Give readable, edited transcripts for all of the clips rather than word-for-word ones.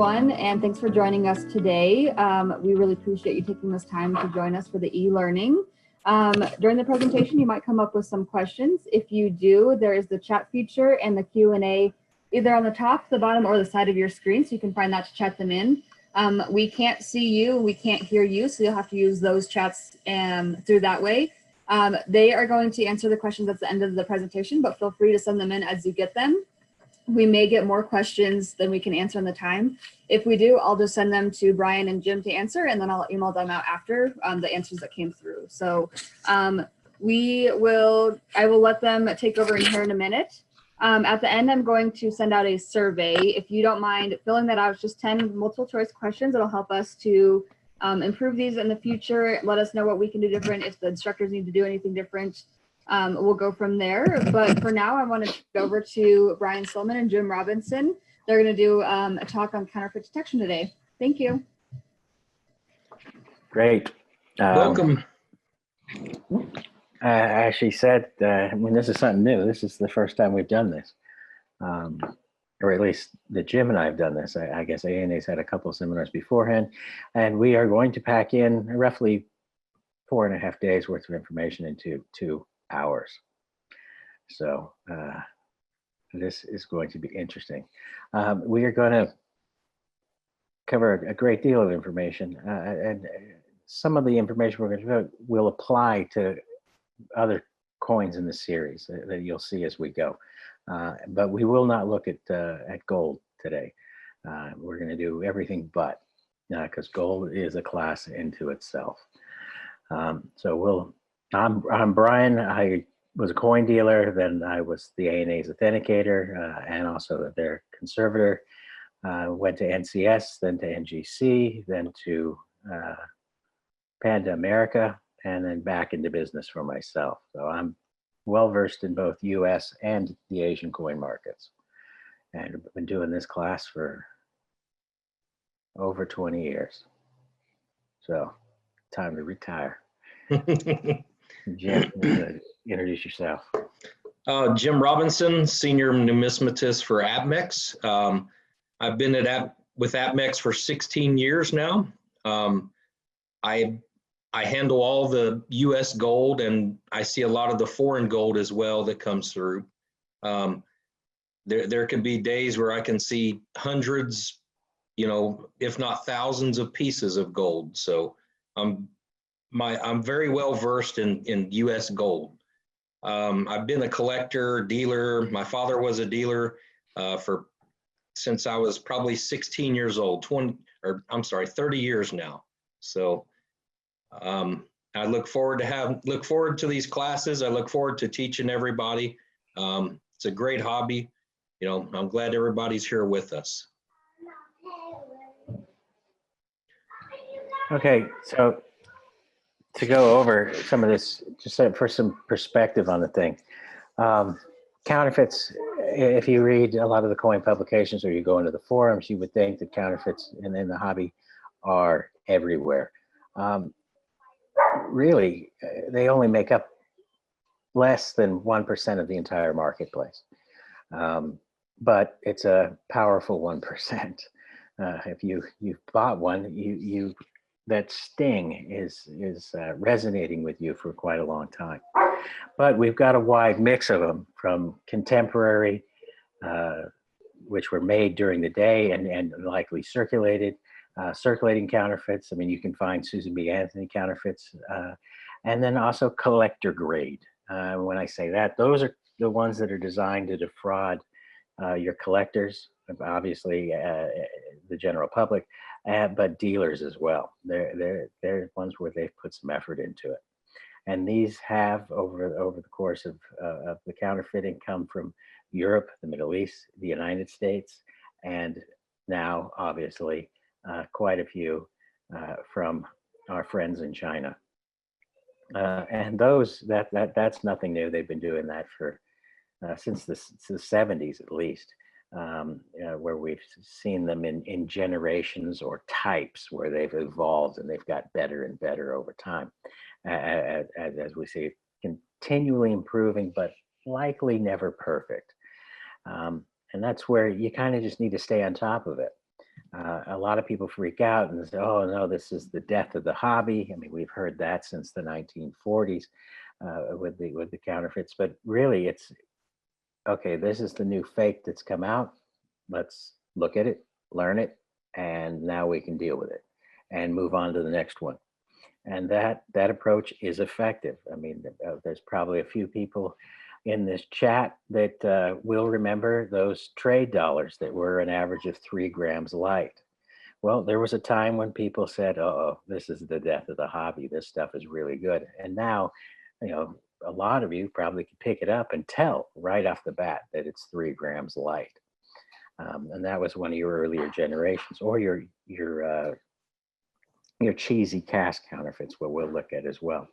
everyone, and thanks for joining us today. We really appreciate you taking this time to join us for the e-learning. During the presentation, you might come up with some questions. If you do, there is the chat feature and the Q&A either on the top, the bottom, or the side of your screen, so you can find that to chat them in. We can't see you, we can't hear you, so you'll have to use those chats through that way. They are going to answer the questions at the end of the presentation, but feel free to send them in as you get them. We may get more questions than we can answer in the time. If we do, I'll just send them to Brian and Jim to answer, and then I'll email them out after the answers that came through. So I will let them take over in here in a minute. At the end, I'm going to send out a survey. If you don't mind filling that out, it's just 10 multiple choice questions. It'll help us to improve these in the future. Let us know what we can do different. If the instructors need to do anything different, we'll go from there. But for now, I want to turn it over to Brian Silliman and Jim Robinson. They're going to do a talk on counterfeit detection today. Thank you. Great. Welcome. I actually said, I mean, this is something new. This is the first time we've done this, or at least that Jim and I have done this. I guess ANA's had a couple of seminars beforehand, and we are going to pack in roughly 4.5 days worth of information into 2 hours. So this is going to be interesting. We are going to cover a great deal of information, and some of the information we're going to cover will apply to other coins in the series that you'll see as we go. But we will not look at gold today. We're going to do everything but, because gold is a class into itself. So I'm Brian. I was a coin dealer, then I was the ANA's authenticator and also their conservator. Went to NCS, then to NGC, then to Panda America, and then back into business for myself. So I'm well versed in both US and the Asian coin markets. And I've been doing this class for over 20 years. So time to retire. Jim, introduce yourself. Jim Robinson, senior numismatist for APMEX. I've been with APMEX for 16 years now. I handle all the US gold, and I see a lot of the foreign gold as well that comes through. There can be days where I can see hundreds, if not thousands of pieces of gold. So I'm very well versed in US gold. I've been a collector, dealer. My father was a dealer since I was probably 16 years old, 30 years now. So I look forward to these classes. I look forward to teaching everybody. It's a great hobby. I'm glad everybody's here with us. Okay, so to go over some of this, just for some perspective on the thing. Counterfeits, if you read a lot of the coin publications or you go into the forums, you would think that counterfeits in the hobby are everywhere. Really, they only make up less than 1% of the entire marketplace. But it's a powerful 1%. If you've bought one, that sting is resonating with you for quite a long time. But we've got a wide mix of them, from contemporary, which were made during the day and likely circulated, circulating counterfeits. I mean, you can find Susan B. Anthony counterfeits, and then also collector grade. When I say that, those are the ones that are designed to defraud your collectors, obviously the general public, but dealers as well. They're ones where they've put some effort into it. And these have, over the course of the counterfeiting, come from Europe, the Middle East, the United States, and now, obviously, quite a few from our friends in China. And that's nothing new. They've been doing that for since the 70s at least, where we've seen them in generations or types where they've evolved and they've got better and better over time, as we see, continually improving, but likely never perfect. And that's where you kind of just need to stay on top of it. A lot of people freak out and say, oh no, this is the death of the hobby. I mean, we've heard that since the 1940s with the counterfeits, but really it's, okay, this is the new fake that's come out. Let's look at it, learn it, and now we can deal with it and move on to the next one. And that approach is effective. I mean, there's probably a few people in this chat that will remember those trade dollars that were an average of 3 grams light. Well, there was a time when people said, oh, this is the death of the hobby. This stuff is really good. And now, you know, a lot of you probably can pick it up and tell right off the bat that it's 3 grams light. And that was one of your earlier generations, or your cheesy cast counterfeits, what we'll look at as well.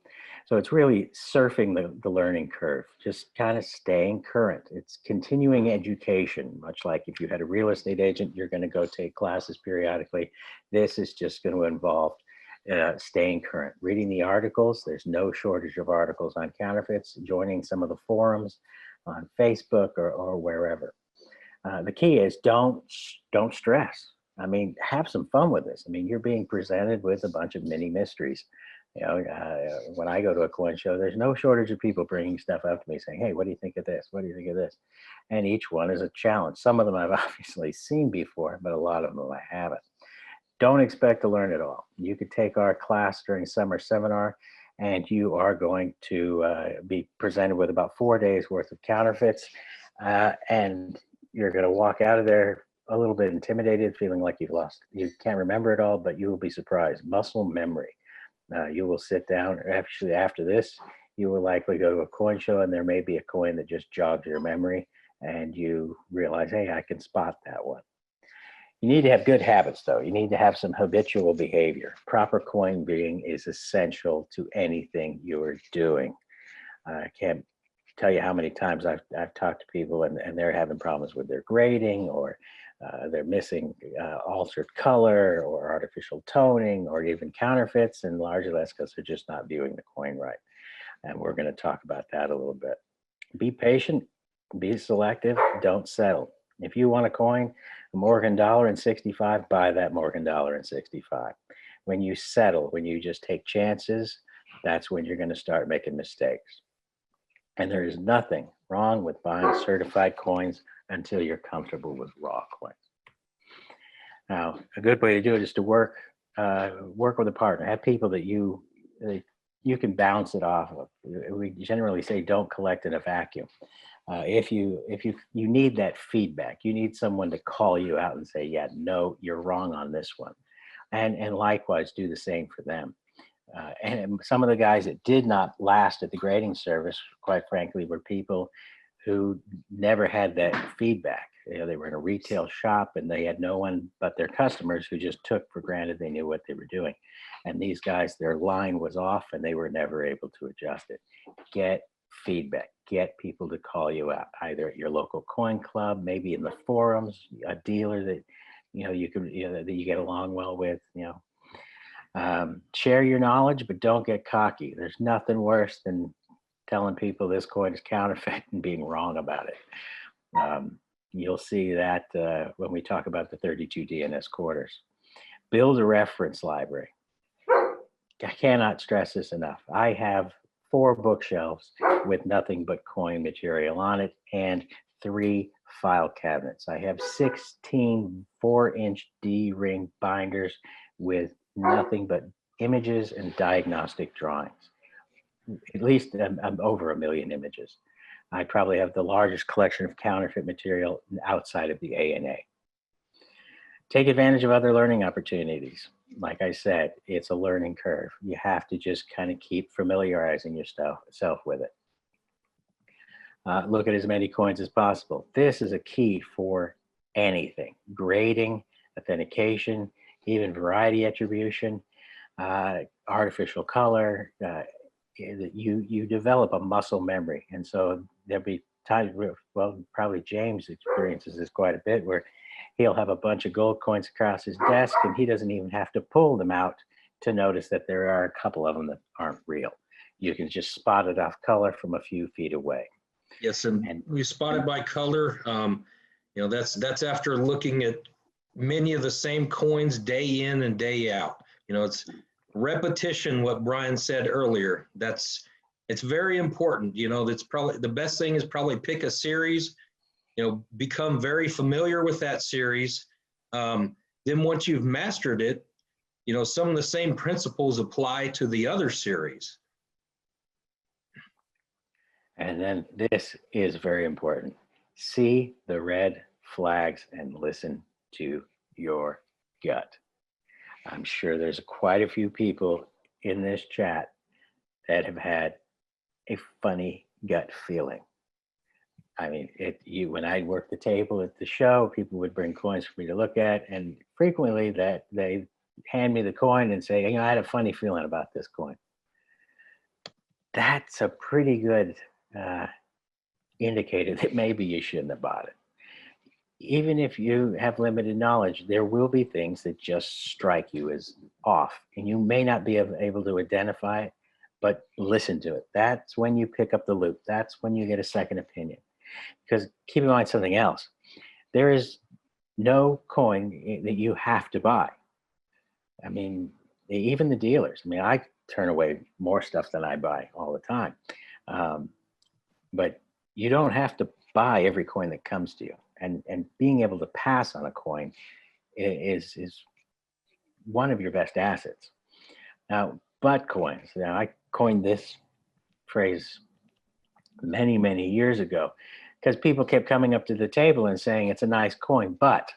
So it's really surfing the learning curve, just kind of staying current. It's continuing education, much like if you had a real estate agent, you're going to go take classes periodically. This is just going to involve staying current, reading the articles. There's no shortage of articles on counterfeits, joining some of the forums on Facebook or wherever. The key is don't stress. I mean, have some fun with this. I mean, you're being presented with a bunch of mini mysteries. You know, when I go to a coin show, there's no shortage of people bringing stuff up to me saying, hey, what do you think of this? What do you think of this? And each one is a challenge. Some of them I've obviously seen before, but a lot of them I haven't. Don't expect to learn it all. You could take our class during summer seminar, and you are going to be presented with about 4 days worth of counterfeits. And you're going to walk out of there a little bit intimidated, feeling like you can't remember it all, but you will be surprised. Muscle memory. You will sit down, actually after this, you will likely go to a coin show and there may be a coin that just jogs your memory and you realize, hey, I can spot that one. You need to have good habits though. You need to have some habitual behavior. Proper coin reading is essential to anything you are doing. I can't tell you how many times I've talked to people and they're having problems with their grading, or they're missing altered color or artificial toning or even counterfeits, and largely that's because they're just not viewing the coin right. And we're going to talk about that a little bit. Be patient, be selective, don't settle. If you want a coin, a Morgan $1.65, buy that Morgan $1.65. When you settle, when you just take chances, that's when you're going to start making mistakes. And there is nothing wrong with buying certified coins until you're comfortable with raw coins. Now, a good way to do it is to work with a partner. Have people that you can bounce it off of. We generally say don't collect in a vacuum. If you need that feedback, you need someone to call you out and say, yeah, no, you're wrong on this one. And likewise, do the same for them. And some of the guys that did not last at the grading service, quite frankly, were people who never had that feedback. You know, they were in a retail shop and they had no one but their customers who just took for granted they knew what they were doing. And these guys, their line was off and they were never able to adjust it. Get feedback. Get people to call you out, either at your local coin club, maybe in the forums, a dealer that that you get along well with. Share your knowledge, but don't get cocky. There's nothing worse than telling people this coin is counterfeit and being wrong about it. You'll see that when we talk about the 32 DNS quarters. Build a reference library. I cannot stress this enough. I have 4 bookshelves with nothing but coin material on it and 3 file cabinets. I have 16 4-inch D-ring binders with nothing but images and diagnostic drawings. At least I'm over 1 million images. I probably have the largest collection of counterfeit material outside of the ANA. Take advantage of other learning opportunities. Like I said, it's a learning curve. You have to just kind of keep familiarizing yourself with it. Look at as many coins as possible. This is a key for anything. Grading, authentication, even variety attribution, artificial color. You develop a muscle memory. And so there'll be times where, well, probably James experiences this quite a bit, where he'll have a bunch of gold coins across his desk and he doesn't even have to pull them out to notice that there are a couple of them that aren't real. You can just spot it off color from a few feet away. Yes, and we spot it by color. That's after looking at many of the same coins day in and day out. You know, it's repetition, what Brian said earlier. It's very important. You know, that's probably the best thing is probably pick a series, you know, become very familiar with that series. Then once you've mastered it, you know, some of the same principles apply to the other series. And then this is very important. See the red flags and listen to your gut. I'm sure there's quite a few people in this chat that have had a funny gut feeling. I mean, when I'd work the table at the show, people would bring coins for me to look at, and frequently that they hand me the coin and say, you know, I had a funny feeling about this coin. That's a pretty good indicator that maybe you shouldn't have bought it. Even if you have limited knowledge, there will be things that just strike you as off, and you may not be able to identify it, but listen to it. That's when you pick up the loop. That's when you get a second opinion. Because keep in mind something else. There is no coin that you have to buy. I mean, even the dealers. I mean, I turn away more stuff than I buy all the time. But you don't have to buy every coin that comes to you. And being able to pass on a coin is one of your best assets. Now, butt coins. Now, I coined this phrase many, many years ago because people kept coming up to the table and saying it's a nice coin, but.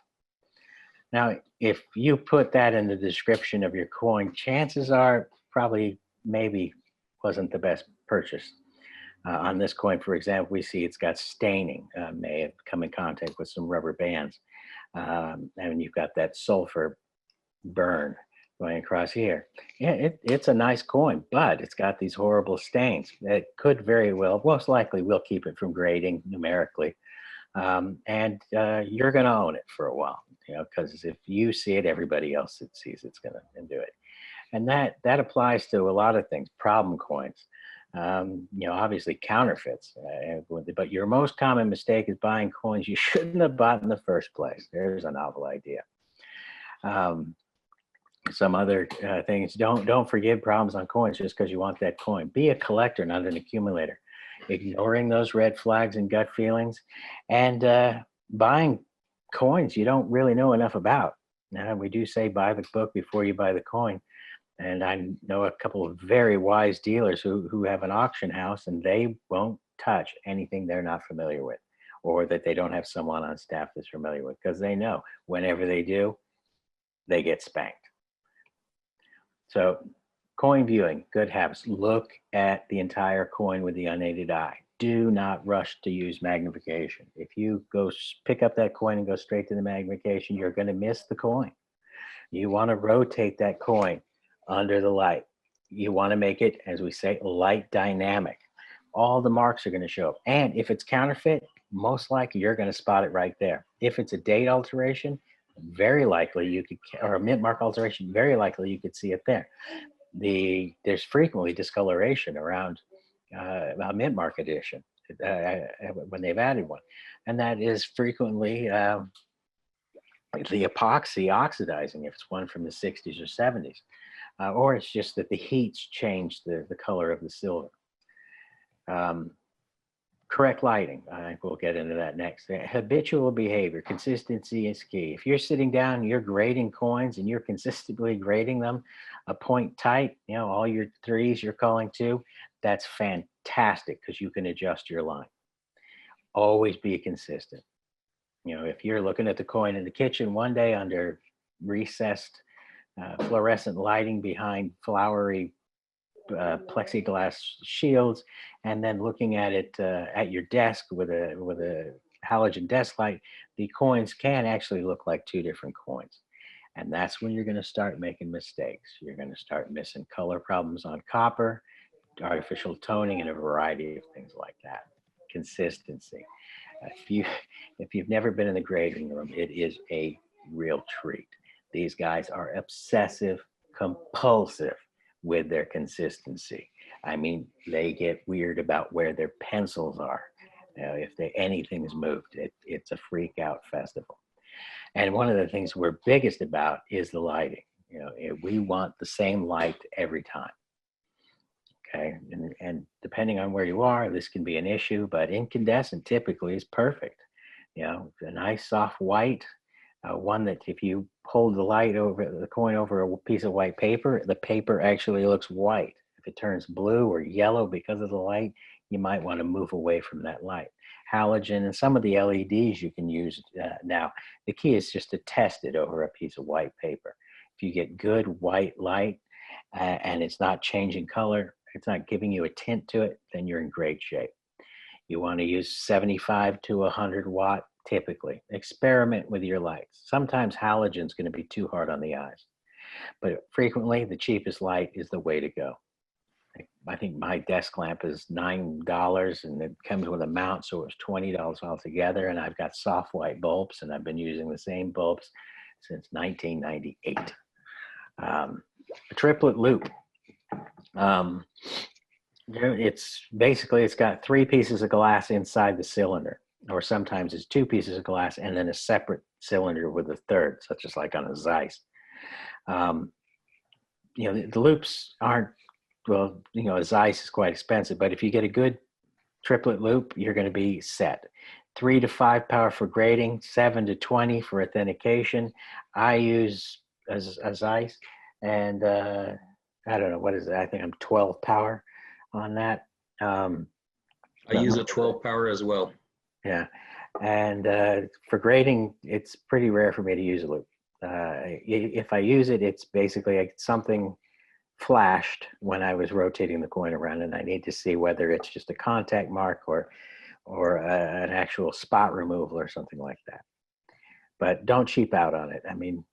Now, if you put that in the description of your coin, chances are probably maybe wasn't the best purchase. On this coin, for example, we see it's got staining, may have come in contact with some rubber bands. And you've got that sulfur burn going across here. Yeah, it's a nice coin, but it's got these horrible stains. It could very well, most likely will keep it from grading numerically. And you're going to own it for a while, you know, because if you see it, everybody else that sees it's going to do it. And that applies to a lot of things, problem coins. You know, obviously counterfeits, but your most common mistake is buying coins you shouldn't have bought in the first place. There's a novel idea. Some other things, don't forgive problems on coins just because you want that coin. Be a collector, not an accumulator. Ignoring those red flags and gut feelings, and buying coins you don't really know enough about. Now, we do say buy the book before you buy the coin. And I know a couple of very wise dealers who have an auction house, and they won't touch anything they're not familiar with, or that they don't have someone on staff that's familiar with, because they know whenever they do, they get spanked. So coin viewing, good habits. Look at the entire coin with the unaided eye. Do not rush to use magnification. If you go pick up that coin and go straight to the magnification, you're going to miss the coin. You want to rotate that coin under the light. You want to make it, as we say, light dynamic. All the marks are going to show up. And if it's counterfeit, most likely you're going to spot it right there. If it's a date alteration, very likely you could, or a Mintmark alteration, very likely you could see it there. There's frequently discoloration around a Mintmark edition when they've added one. And that is frequently the epoxy oxidizing if it's one from the 60s or 70s. Or it's just that the heat's changed the color of the silver. Correct lighting, I think we'll get into that next. Habitual behavior, consistency is key. If you're sitting down, you're grading coins and you're consistently grading them a point tight, you know, all your threes you're calling two, that's fantastic because you can adjust your line. Always be consistent. You know, if you're looking at the coin in the kitchen one day under recessed fluorescent lighting behind flowery plexiglass shields, and then looking at it at your desk with a halogen desk light, the coins can actually look like two different coins. And that's when you're going to start making mistakes. You're going to start missing color problems on copper, artificial toning, and a variety of things like that. Consistency. If you've never been in the grading room, it is a real treat. These guys are obsessive, compulsive with their consistency. I mean, they get weird about where their pencils are. If anything's moved, it's a freak out festival. And one of the things we're biggest about is the lighting. You know, we want the same light every time. Okay, and depending on where you are, this can be an issue, but incandescent typically is perfect. You know, a nice soft white, one that if you hold the coin over a piece of white paper, the paper actually looks white. If it turns blue or yellow because of the light, you might want to move away from that light. Halogen and some of the LEDs you can use now. The key is just to test it over a piece of white paper. If you get good white light and it's not changing color, it's not giving you a tint to it, then you're in great shape. You want to use 75 to 100 watt typically. Experiment with your lights. Sometimes halogen is going to be too hard on the eyes, but frequently the cheapest light is the way to go. I think my desk lamp is $9 and it comes with a mount, so it was $20 altogether. And I've got soft white bulbs, and I've been using the same bulbs since 1998. A triplet loop. It's got 3 pieces of glass inside the cylinder, or sometimes it's 2 pieces of glass and then a separate cylinder with a third, such as like on a Zeiss. You know, the loops aren't, well, you know, a Zeiss is quite expensive, but if you get a good triplet loop, you're going to be set. 3 to 5 power for grading, 7 to 20 for authentication. I use a Zeiss, and I don't know, what is it? I think I'm 12 power on that. I use a 12 power as well. Yeah. And for grading, it's pretty rare for me to use a loop. If I use it, it's basically something flashed when I was rotating the coin around, and I need to see whether it's just a contact mark or an actual spot removal or something like that. But don't cheap out on it. I mean,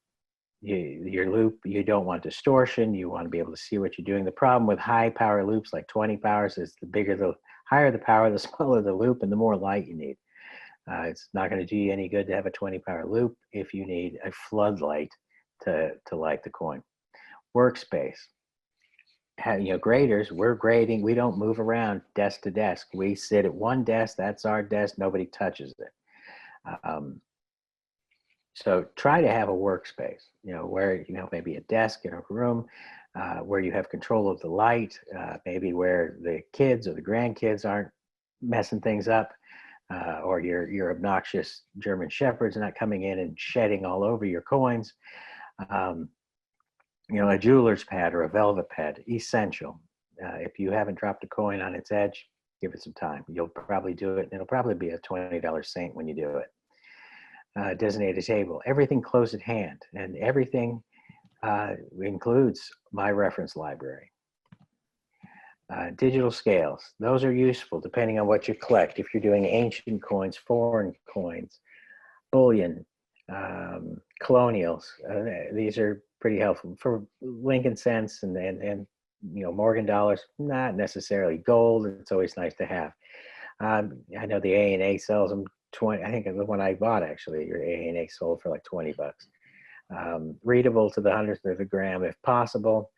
your loop, you don't want distortion. You want to be able to see what you're doing. The problem with high power loops like 20 powers is the higher the power, the smaller the loop and the more light you need. It's not going to do you any good to have a 20 power loop if you need a floodlight to light the coin. Workspace. You know, graders, we're grading. We don't move around desk to desk. We sit at one desk. That's our desk. Nobody touches it. So try to have a workspace, you know, where, you know, maybe a desk in a room where you have control of the light, maybe where the kids or the grandkids aren't messing things up, or your obnoxious German shepherds are not coming in and shedding all over your coins. You know, a jeweler's pad or a velvet pad, essential. If you haven't dropped a coin on its edge, give it some time. You'll probably do it, and it'll probably be a $20 saint when you do it. Designated table, everything close at hand, and everything includes my reference library. Digital scales, those are useful depending on what you collect. If you're doing ancient coins, foreign coins, bullion, colonials, these are pretty helpful. For Lincoln cents and you know, Morgan dollars, not necessarily. Gold, it's always nice to have. I know the A&A sells them 20. I think the one I bought, actually, your A&A sold for like 20 bucks. Readable to the 100th of a gram if possible.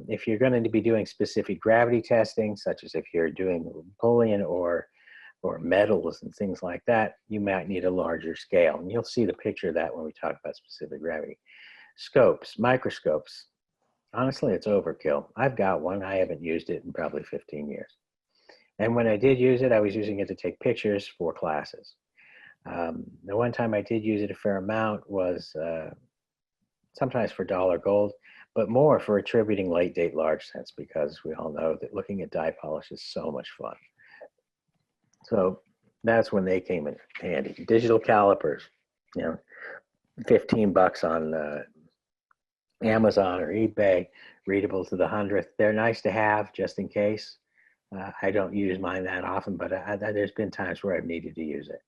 If you're going to be doing specific gravity testing, such as if you're doing bullion or metals and things like that, you might need a larger scale. And you'll see the picture of that when we talk about specific gravity. Scopes, microscopes. Honestly, it's overkill. I've got one. I haven't used it in probably 15 years. And when I did use it, I was using it to take pictures for classes. The one time I did use it a fair amount was sometimes for dollar gold, but more for attributing late date large cents, because we all know that looking at die polish is so much fun. So that's when they came in handy. Digital calipers, you know, 15 bucks on Amazon or eBay, readable to the 100th. They're nice to have just in case. I don't use mine that often, but there's been times where I've needed to use it.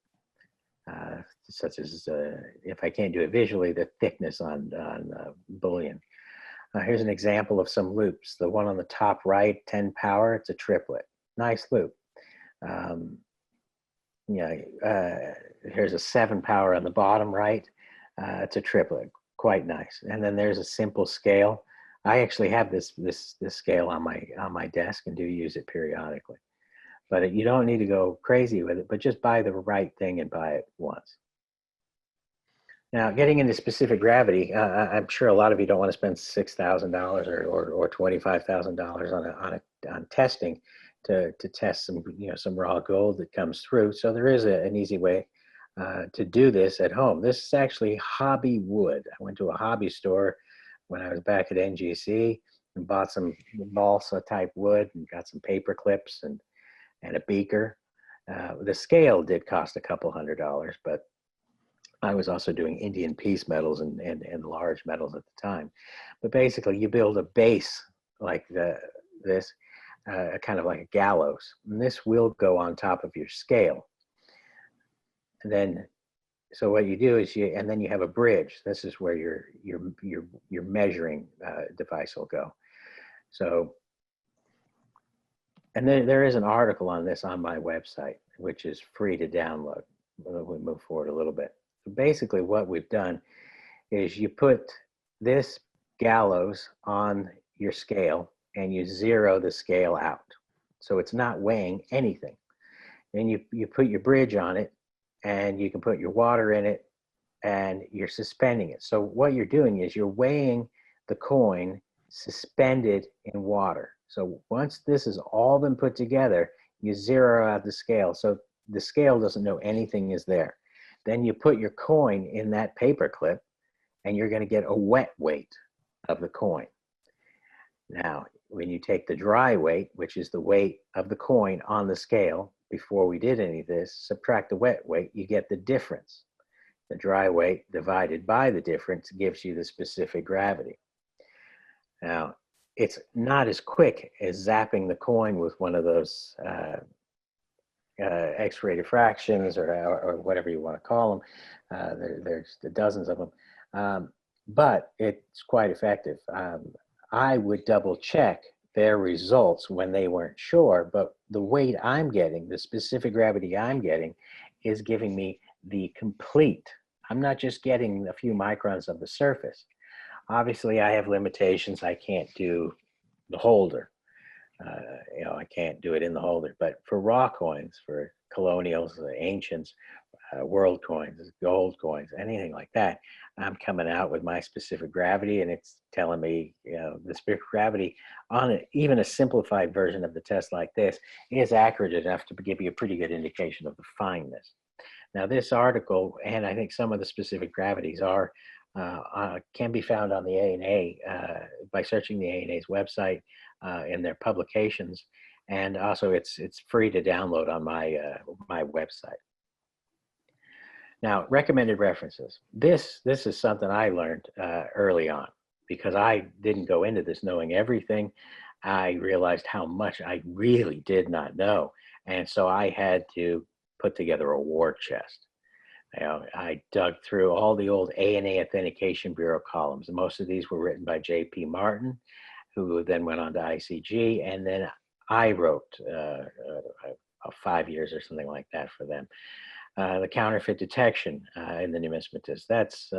Such as if I can't do it visually, the thickness on bullion. Here's an example of some loops. The one on the top right, 10 power, it's a triplet. Nice loop. Here's a 7 power on the bottom right. It's a triplet, quite nice. And then there's a simple scale. I actually have this scale on my desk and do use it periodically. But you don't need to go crazy with it, but just buy the right thing and buy it once. Now, getting into specific gravity, I'm sure a lot of you don't want to spend $6,000 or $25,000 on testing to test some raw gold that comes through. So there is an easy way to do this at home. This is actually hobby wood. I went to a hobby store when I was back at NGC and bought some balsa type wood and got some paper clips and a beaker. The scale did cost a couple $100, but I was also doing Indian piece metals and large metals at the time. But basically, you build a base like this, kind of like a gallows. And this will go on top of your scale. And then, so what you do is and then you have a bridge. This is where your measuring device will go. So, and then there is an article on this on my website, which is free to download. We move forward a little bit. Basically what we've done is you put this gallows on your scale and you zero the scale out. So it's not weighing anything. Then you put your bridge on it and you can put your water in it and you're suspending it. So what you're doing is you're weighing the coin suspended in water. So once this has all been put together, you zero out the scale. So the scale doesn't know anything is there. Then you put your coin in that paper clip and you're going to get a wet weight of the coin. Now, when you take the dry weight, which is the weight of the coin on the scale, before we did any of this, subtract the wet weight, you get the difference. The dry weight divided by the difference gives you the specific gravity. Now, it's not as quick as zapping the coin with one of those X-ray diffractions or whatever you want to call them. There's the dozens of them, but it's quite effective. I would double check their results when they weren't sure, but the weight I'm getting, the specific gravity I'm getting, is giving me the complete. I'm not just getting a few microns of the surface. Obviously, I have limitations. I can't do the holder. I can't do it in the holder, but for raw coins, for colonials, ancients, world coins, gold coins, anything like that, I'm coming out with my specific gravity and it's telling me, the specific gravity on even a simplified version of the test like this is accurate enough to give you a pretty good indication of the fineness. Now this article, and I think some of the specific gravities can be found on the ANA by searching the ANA's website in their publications, and also it's free to download on my website. Now, recommended references. This is something I learned early on because I didn't go into this knowing everything. I realized how much I really did not know, and so I had to put together a war chest. I dug through all the old ANA Authentication Bureau columns. Most of these were written by J.P. Martin, who then went on to ICG, and then I wrote 5 years or something like that for them. The counterfeit detection in the numismatist. That's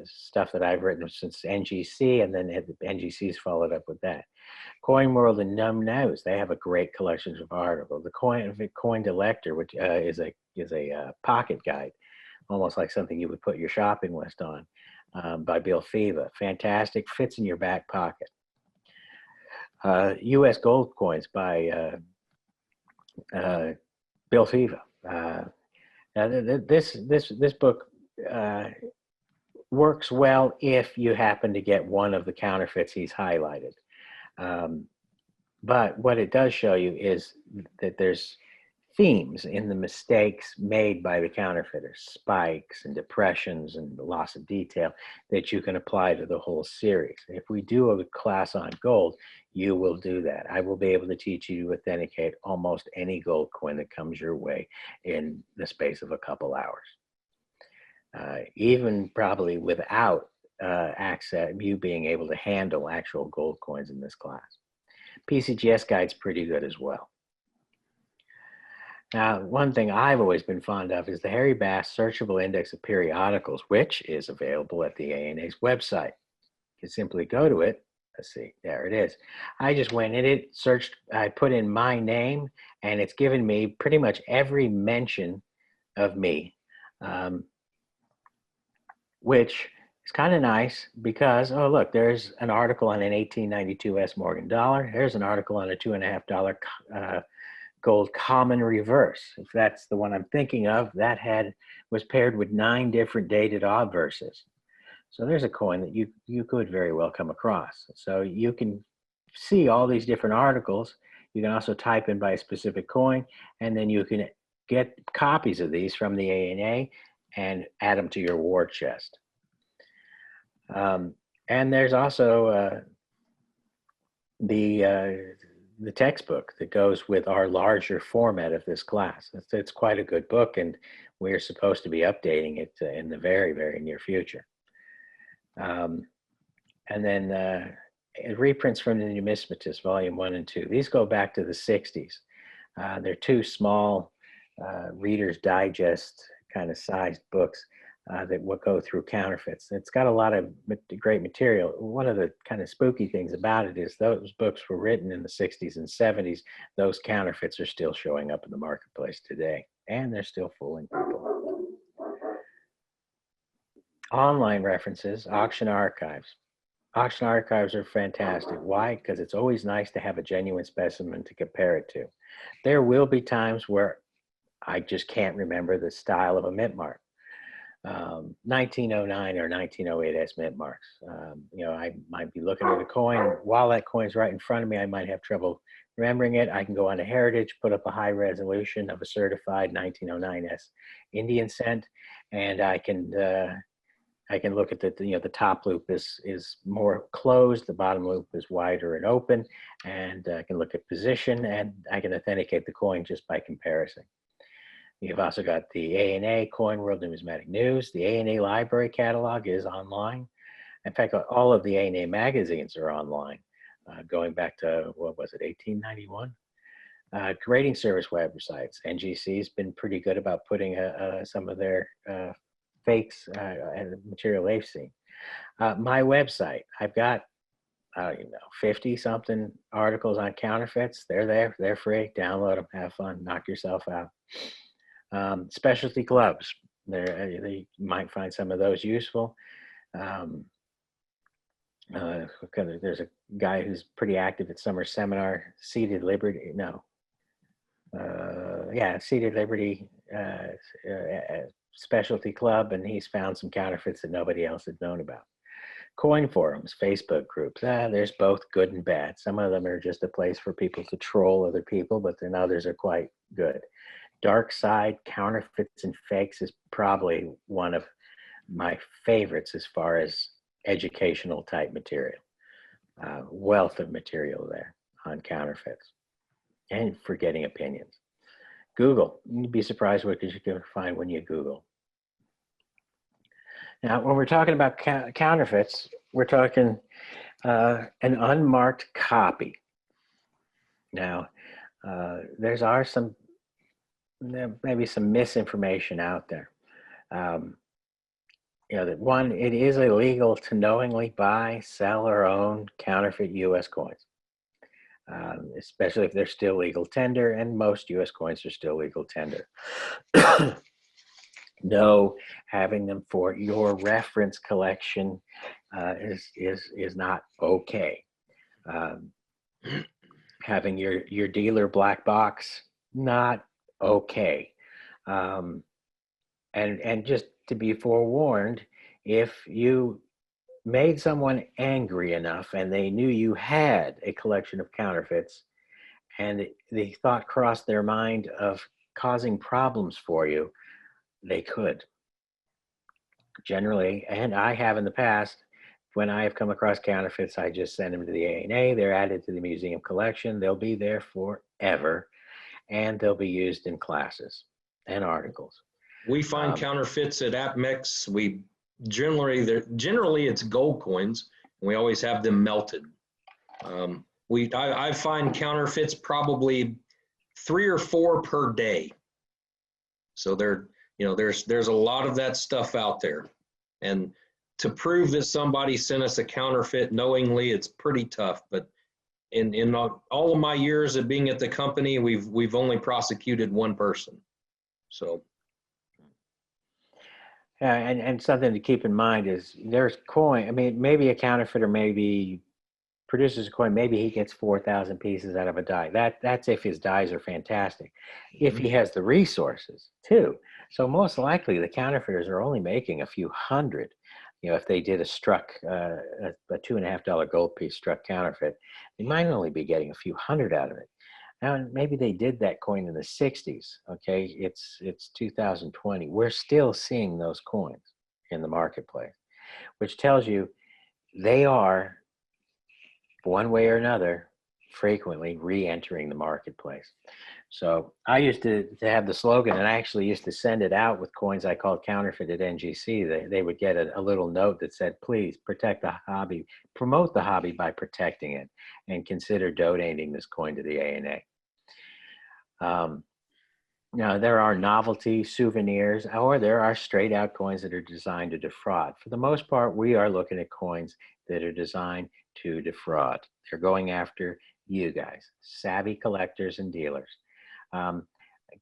stuff that I've written since NGC, and then NGC's followed up with that. Coin World and Num News, they have a great collection of articles. The Coin Delector, which is a pocket guide, almost like something you would put your shopping list on, by Bill Fiva. Fantastic, fits in your back pocket. U.S. Gold Coins by Bill Fiva. Now, this book works well if you happen to get one of the counterfeits he's highlighted. But what it does show you is that there's themes in the mistakes made by the counterfeiters, spikes and depressions and loss of detail that you can apply to the whole series. If we do a class on gold, you will do that. I will be able to teach you to authenticate almost any gold coin that comes your way in the space of a couple hours. Even probably without access, you being able to handle actual gold coins in this class. PCGS Guide's pretty good as well. Now, one thing I've always been fond of is the Harry Bass Searchable Index of Periodicals, which is available at the ANA's website. You can simply go to it. Let's see, there it is. I just went in it, searched, I put in my name, and it's given me pretty much every mention of me which is kind of nice because, oh, look, there's an article on an 1892 S. Morgan dollar. There's an article on a $2.50 gold common reverse. If that's the one I'm thinking of, that was paired with 9 different dated obverses. So there's a coin that you could very well come across. So you can see all these different articles. You can also type in by a specific coin, and then you can get copies of these from the ANA and add them to your war chest. And there's also the textbook that goes with our larger format of this class. It's quite a good book, and we're supposed to be updating it in the very, very near future. And then reprints from the Numismatist, Volume 1 and 2. These go back to the 60s. They're 2 small Reader's Digest kind of sized books that will go through counterfeits. It's got a lot of great material. One of the kind of spooky things about it is those books were written in the 60s and 70s. Those counterfeits are still showing up in the marketplace today, and they're still fooling people. Online references, auction archives. Auction archives are fantastic. Why? Because it's always nice to have a genuine specimen to compare it to. There will be times where I just can't remember the style of a Mintmark. 1909 or 1908 S Mintmarks. You know, I might be looking at a coin. While that coin's right in front of me, I might have trouble remembering it. I can go on to Heritage, put up a high resolution of a certified 1909 S Indian cent, and I can look at the top loop is more closed, the bottom loop is wider and open, and I can look at position, and I can authenticate the coin just by comparison. You've also got the ANA Coin World Numismatic News. The ANA Library Catalog is online. In fact, all of the ANA magazines are online, going back to, what was it, 1891? Grading service websites. NGC's been pretty good about putting some of their fakes and material they've seen. My website, I've got, 50 something articles on counterfeits. They're there, they're free. Download them, have fun, knock yourself out. Specialty clubs, you might find some of those useful. There's a guy who's pretty active at summer seminar, Seated Liberty, Seated Liberty Specialty Club, and he's found some counterfeits that nobody else had known about. Coin forums, Facebook groups, there's both good and bad. Some of them are just a place for people to troll other people, but then others are quite good. Dark Side Counterfeits and Fakes is probably one of my favorites as far as educational type material. Wealth of material there on counterfeits and for getting opinions. Google, you'd be surprised what you can find when you Google. Now, when we're talking about counterfeits, we're talking an unmarked copy. Now, there may be some misinformation out there. That one, it is illegal to knowingly buy, sell, or own counterfeit U.S. coins, especially if they're still legal tender, and most U.S. coins are still legal tender. No, having them for your reference collection is not okay. Having your dealer black box, not okay. And just to be forewarned, if you made someone angry enough and they knew you had a collection of counterfeits and the thought crossed their mind of causing problems for you, they could. Generally, and I have in the past, when I have come across counterfeits, I just send them to the ANA. They're added to the museum collection. They'll be there forever, and they'll be used in classes and articles. We find counterfeits at AppMex. We generally it's gold coins, and we always have them melted. I find counterfeits probably 3 or 4 per day. So there's a lot of that stuff out there, and to prove that somebody sent us a counterfeit knowingly, it's pretty tough. But in all of my years of being at the company, we've only prosecuted one person. So. And something to keep in mind is there's coin. I mean, maybe a counterfeiter maybe produces a coin. Maybe he gets 4,000 pieces out of a die. That's if his dies are fantastic. If he has the resources too. So most likely the counterfeiters are only making a few hundred. You know, if they did a struck, a $2.50 gold piece struck counterfeit, they might only be getting a few hundred out of it. Now, maybe they did that coin in the 60s. Okay, it's 2020. We're still seeing those coins in the marketplace, which tells you they are, one way or another, frequently re-entering the marketplace. So I used to have the slogan, and I actually used to send it out with coins I called counterfeit at NGC. They would get a little note that said, please protect the hobby, promote the hobby by protecting it, and consider donating this coin to the ANA. Now, there are novelty souvenirs, or there are straight out coins that are designed to defraud. For the most part, we are looking at coins that are designed to defraud. They're going after you guys, savvy collectors and dealers.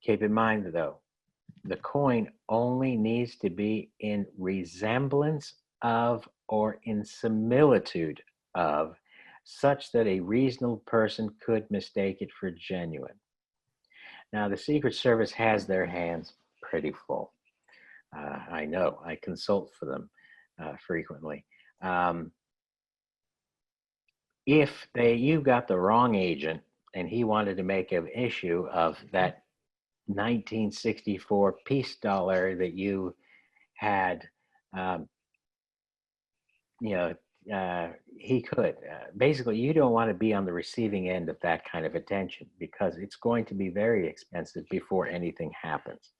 Keep in mind, though, the coin only needs to be in resemblance of or in similitude of, such that a reasonable person could mistake it for genuine. Now, the Secret Service has their hands pretty full. I know, I consult for them frequently. If you got the wrong agent and he wanted to make an issue of that 1964 peace dollar that you had, he could. Basically, you don't want to be on the receiving end of that kind of attention, because it's going to be very expensive before anything happens.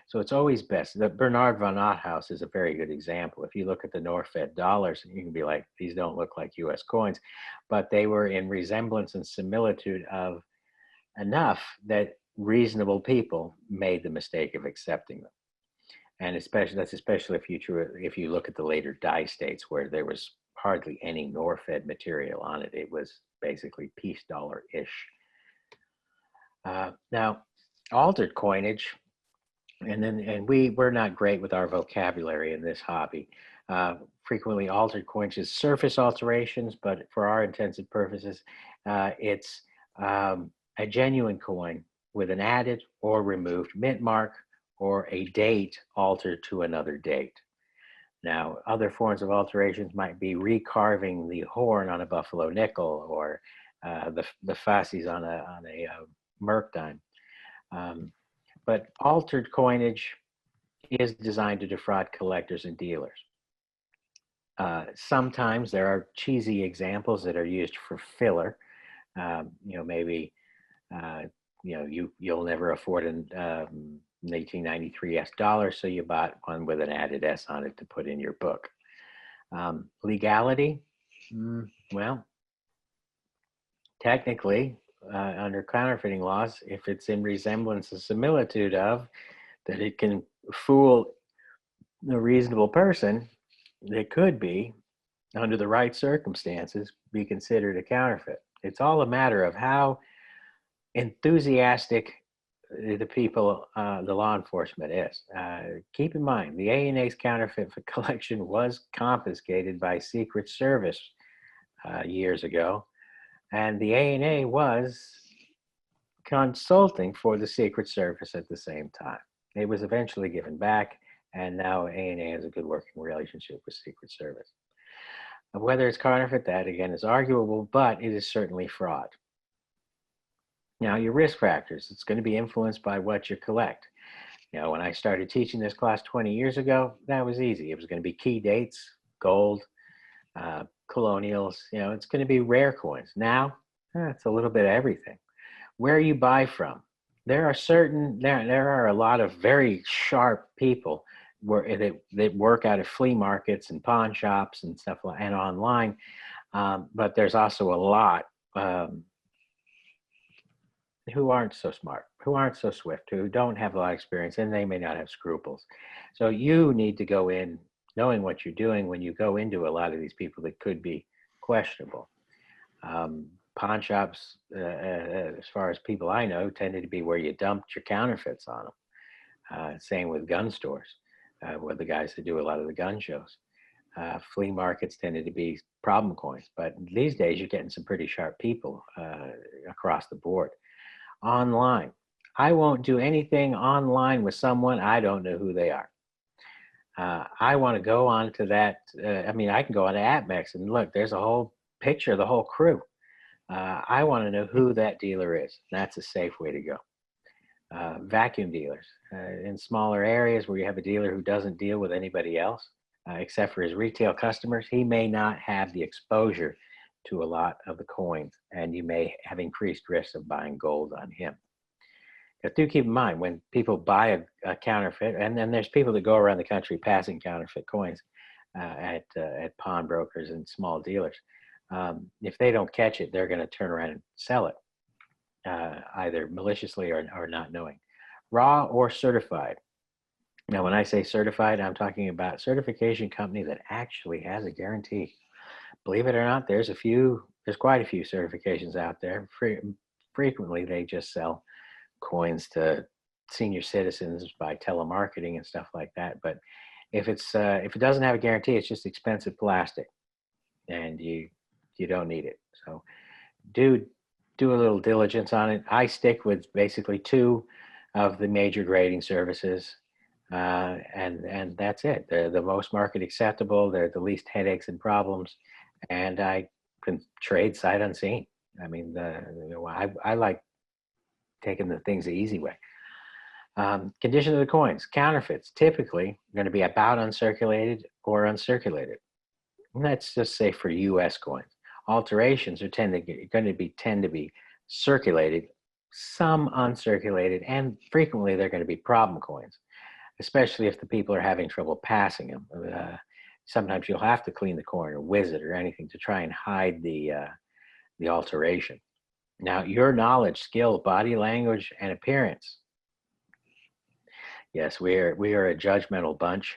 So it's always best. The Bernard von Otthaus is a very good example. If you look at the Norfed dollars, you can be like, these don't look like US coins, but they were in resemblance and similitude of enough that reasonable people made the mistake of accepting them. And especially if you look at the later die states, where there was hardly any Norfed material on it. It was basically peace dollar-ish. Now, altered coinage, and we're not great with our vocabulary in this hobby. Frequently, altered coinage is surface alterations, but for our intended purposes, it's a genuine coin with an added or removed mint mark or a date altered to another date. Now, other forms of alterations might be recarving the horn on a buffalo nickel, or the fasces on a merc dime. But altered coinage is designed to defraud collectors and dealers. Sometimes there are cheesy examples that are used for filler. Maybe you'll never afford an 1893 S dollar, so you bought one with an added S on it to put in your book. Legality, well, technically, under counterfeiting laws, if it's in resemblance and similitude of, that it can fool a reasonable person, it could be, under the right circumstances, be considered a counterfeit. It's all a matter of how enthusiastic the people, the law enforcement is. Keep in mind, the ANA's counterfeit collection was confiscated by Secret Service years ago, and the ANA was consulting for the Secret Service at the same time. It was eventually given back, and now ANA has a good working relationship with Secret Service. Whether it's counterfeit, that again is arguable, but it is certainly fraud. Now, your risk factors, it's going to be influenced by what you collect. When I started teaching this class 20 years ago, that was easy. It was going to be key dates, gold, colonials, it's going to be rare coins. Now, it's a little bit of everything. Where you buy from. There are a lot of very sharp people that work out of flea markets and pawn shops and stuff, and online. But there's also a lot who aren't so smart, who aren't so swift, who don't have a lot of experience, and they may not have scruples. So you need to go in knowing what you're doing when you go into a lot of these people that could be questionable. Pawn shops, as far as people I know, tended to be where you dumped your counterfeits on them. Same with gun stores. were the guys that do a lot of the gun shows. Flea markets tended to be problem coins, but these days you're getting some pretty sharp people across the board. Online, I won't do anything online with someone I don't know who they are. I want to go on to that. I mean, I can go on to AppMex and look, there's a whole picture of the whole crew. I want to know who that dealer is. That's a safe way to go. Vacuum dealers in smaller areas where you have a dealer who doesn't deal with anybody else except for his retail customers, he may not have the exposure to a lot of the coins, and you may have increased risks of buying gold on him. But do keep in mind, when people buy a counterfeit, and then there's people that go around the country passing counterfeit coins at pawnbrokers and small dealers. If they don't catch it, they're going to turn around and sell it, either maliciously or not knowing. Raw or certified. Now, when I say certified, I'm talking about certification company that actually has a guarantee. Believe it or not, there's quite a few certifications out there. Frequently, they just sell coins to senior citizens by telemarketing and stuff like that. But if it doesn't have a guarantee, it's just expensive plastic, and you don't need it. So do a little diligence on it. I stick with basically 2 of the major grading services, and that's it. They're the most market acceptable. They're the least headaches and problems, and I can trade sight unseen. I mean, I like taking the things the easy way. Condition of the coins. Counterfeits typically going to be about uncirculated or uncirculated. And that's just say for U.S. coins. Alterations are tend to be circulated, some uncirculated, and frequently they're going to be problem coins, especially if the people are having trouble passing them. Sometimes you'll have to clean the coin or whiz it or anything to try and hide the alteration. Now, your knowledge, skill, body language, and appearance. Yes, we are a judgmental bunch.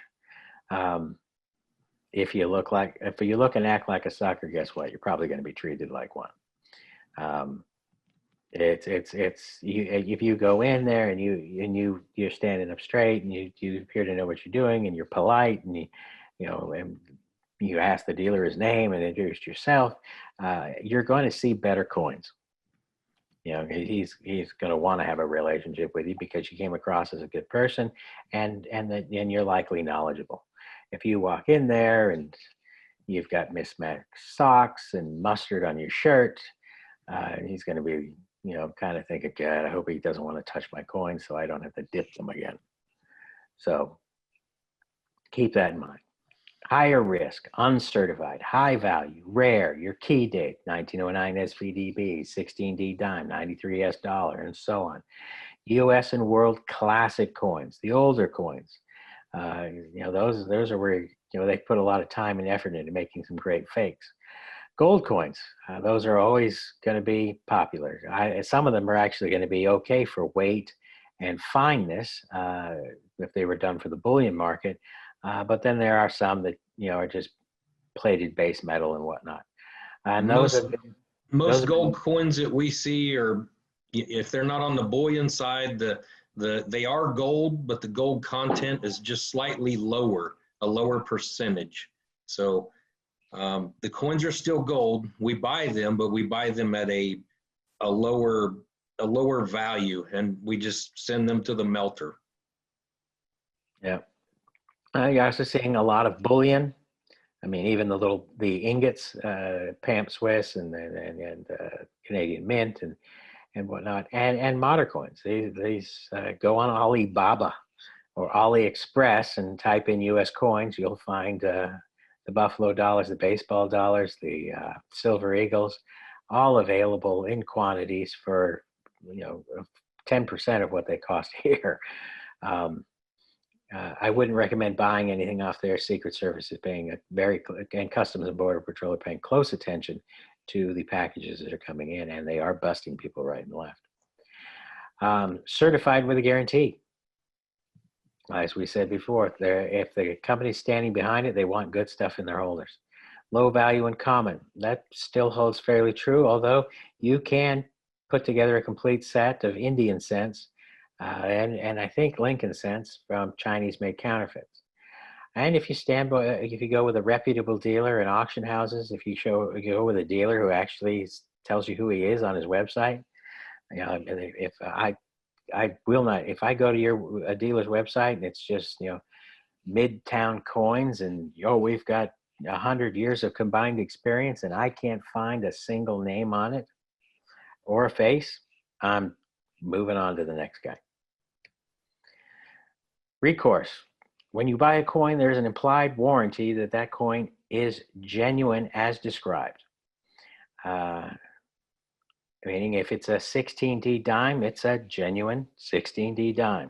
If you look and act like a sucker, guess what? You're probably going to be treated like one. If you go in there and you're standing up straight and you appear to know what you're doing and you're polite and and you ask the dealer his name and introduce yourself, you're going to see better coins. He's going to want to have a relationship with you because you came across as a good person and you're likely knowledgeable. If you walk in there and you've got mismatched socks and mustard on your shirt, he's going to be, kind of thinking, God, I hope he doesn't want to touch my coins so I don't have to dip them again. So keep that in mind. Higher risk, uncertified, high value, rare, your key date, 1909 SV.D.B, 16D dime, 93 US dollar, and so on. US and world classic coins, the older coins. Those are where, they put a lot of time and effort into making some great fakes. Gold coins, those are always going to be popular. Some of them are actually going to be okay for weight and fineness if they were done for the bullion market. But then there are some that, are just plated base metal and whatnot. And most gold coins that we see are, if they're not on the bullion side, they are gold, but the gold content is just slightly lower, a lower percentage. So the coins are still gold. We buy them, but we buy them at a lower value, and we just send them to the melter. Yeah. You're also seeing a lot of bullion. I mean, even the ingots, Pamp Swiss and Canadian Mint and whatnot, and modern coins. These go on Alibaba or AliExpress and type in U.S. coins. You'll find the Buffalo dollars, the baseball dollars, the silver eagles, all available in quantities for 10% of what they cost here. I wouldn't recommend buying anything off there. Secret Service is paying and Customs and Border Patrol are paying close attention to the packages that are coming in, and they are busting people right and left. Certified with a guarantee. As we said before, if the company's standing behind it, they want good stuff in their holders. Low value and common. That still holds fairly true, although you can put together a complete set of Indian cents and I think Lincoln cents from Chinese-made counterfeits. And if you stand by, if you go with a reputable dealer in auction houses, if you go with a dealer who actually tells you who he is on his website, you know, if I will not, if I go to a dealer's website and it's just, you know, Midtown Coins and, oh, we've got 100 years of combined experience and I can't find a single name on it or a face, I'm moving on to the next guy. Recourse. When you buy a coin, there's an implied warranty that that coin is genuine as described. Meaning if it's a 16D dime, it's a genuine 16D dime.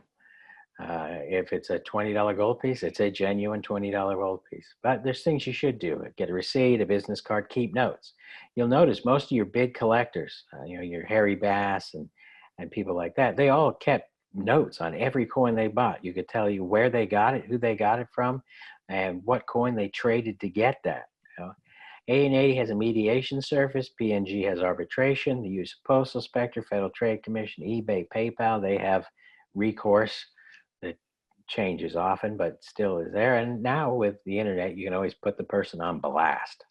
If it's a $20 gold piece, it's a genuine $20 gold piece. But there's things you should do. Get a receipt, a business card, keep notes. You'll notice most of your big collectors, you know, your Harry Bass and people like that, they all kept notes on every coin they bought. You could tell you where they got it, who they got it from, and what coin they traded to get that. You know? A&A has a mediation service. PNG has arbitration. The use of Postal Inspector, Federal Trade Commission, eBay, PayPal, they have recourse that changes often, but still is there. And now with the internet, you can always put the person on blast.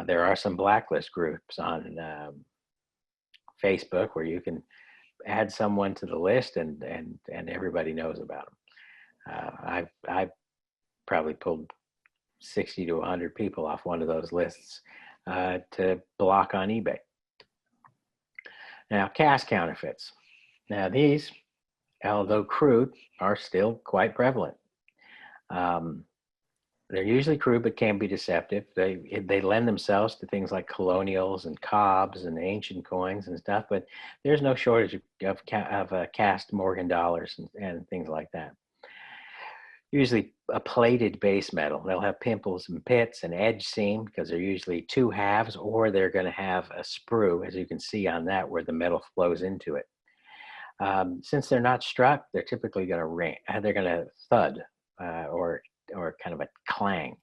There are some blacklist groups on Facebook where you can add someone to the list and everybody knows about them. I've probably pulled 60 to 100 people off one of those lists to block on eBay. Now, cast counterfeits. Now these, although crude, are still quite prevalent. They're usually crude, but can be deceptive. They lend themselves to things like colonials and cobs and ancient coins and stuff, but there's no shortage of cast Morgan dollars and things like that. Usually a plated base metal. They'll have pimples and pits and edge seam because they're usually two halves, or they're going to have a sprue, as you can see on that, where the metal flows into it. Since they're not struck, they're typically going to ring. They're going to thud or kind of a clang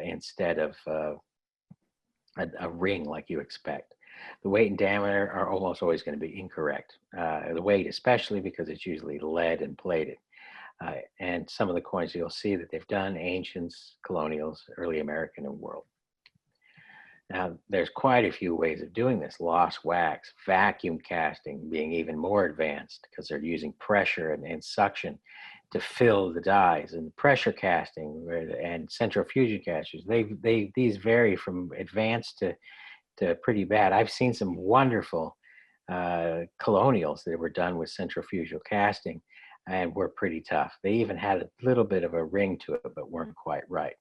instead of a ring like you expect. The weight and diameter are almost always going to be incorrect. The weight especially because it's usually lead and plated. And some of the coins you'll see that they've done, ancients, colonials, early American and world. Now, there's quite a few ways of doing this. Lost wax, vacuum casting being even more advanced because they're using pressure and suction to fill the dies, and pressure casting and centrifugal casters. These vary from advanced to pretty bad. I've seen some wonderful colonials that were done with centrifugal casting and were pretty tough. They even had a little bit of a ring to it, but weren't quite right.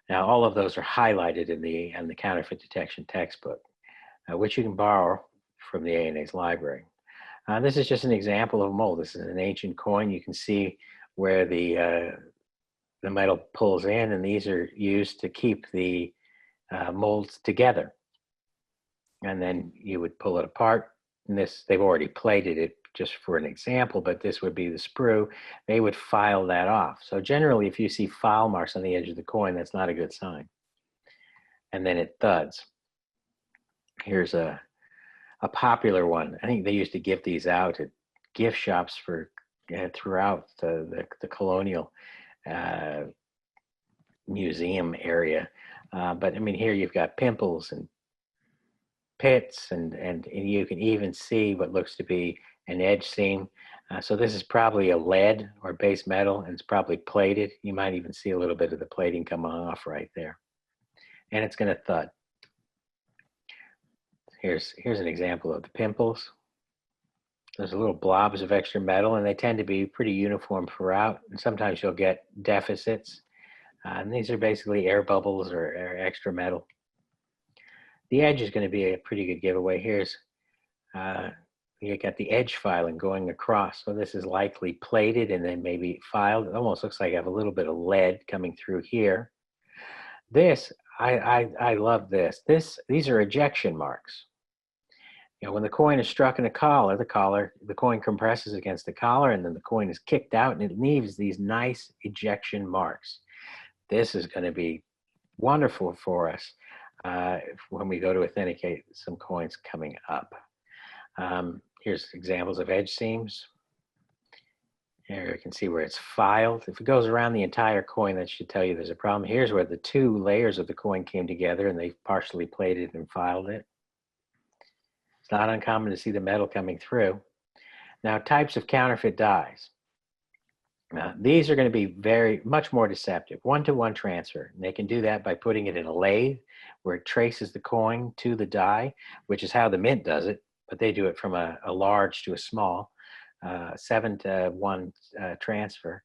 Now, all of those are highlighted in the counterfeit detection textbook, which you can borrow from the A&A's library. This is just an example of a mold. This is an ancient coin. You can see where the metal pulls in, and these are used to keep the molds together. And then you would pull it apart. And this, they've already plated it just for an example, but this would be the sprue. They would file that off. So generally, if you see file marks on the edge of the coin, that's not a good sign. And then it thuds. Here's a popular one. I think they used to give these out at gift shops for throughout the colonial museum area. But I mean, here you've got pimples and pits, and you can even see what looks to be an edge seam. So this is probably a lead or base metal, and it's probably plated. You might even see a little bit of the plating come off right there. And it's going to thud. Here's an example of the pimples. There's little blobs of extra metal, and they tend to be pretty uniform throughout. And sometimes you'll get deficits. And these are basically air bubbles or extra metal. The edge is going to be a pretty good giveaway. Here's you got the edge filing going across. So this is likely plated and then maybe filed. It almost looks like I have a little bit of lead coming through here. This, I love this. These are ejection marks. You know, when the coin is struck in a collar, the coin compresses against the collar, and then the coin is kicked out, and it leaves these nice ejection marks. This is going to be wonderful for us when we go to authenticate some coins coming up. Here's examples of edge seams. Here you can see where it's filed. If it goes around the entire coin, that should tell you there's a problem. Here's where the two layers of the coin came together and they partially plated and filed it. It's not uncommon to see the metal coming through. Now, types of counterfeit dies. These are going to be much more deceptive. One-to-one transfer. And they can do that by putting it in a lathe where it traces the coin to the die, which is how the Mint does it, but they do it from a large to a small, 7-to-1 transfer.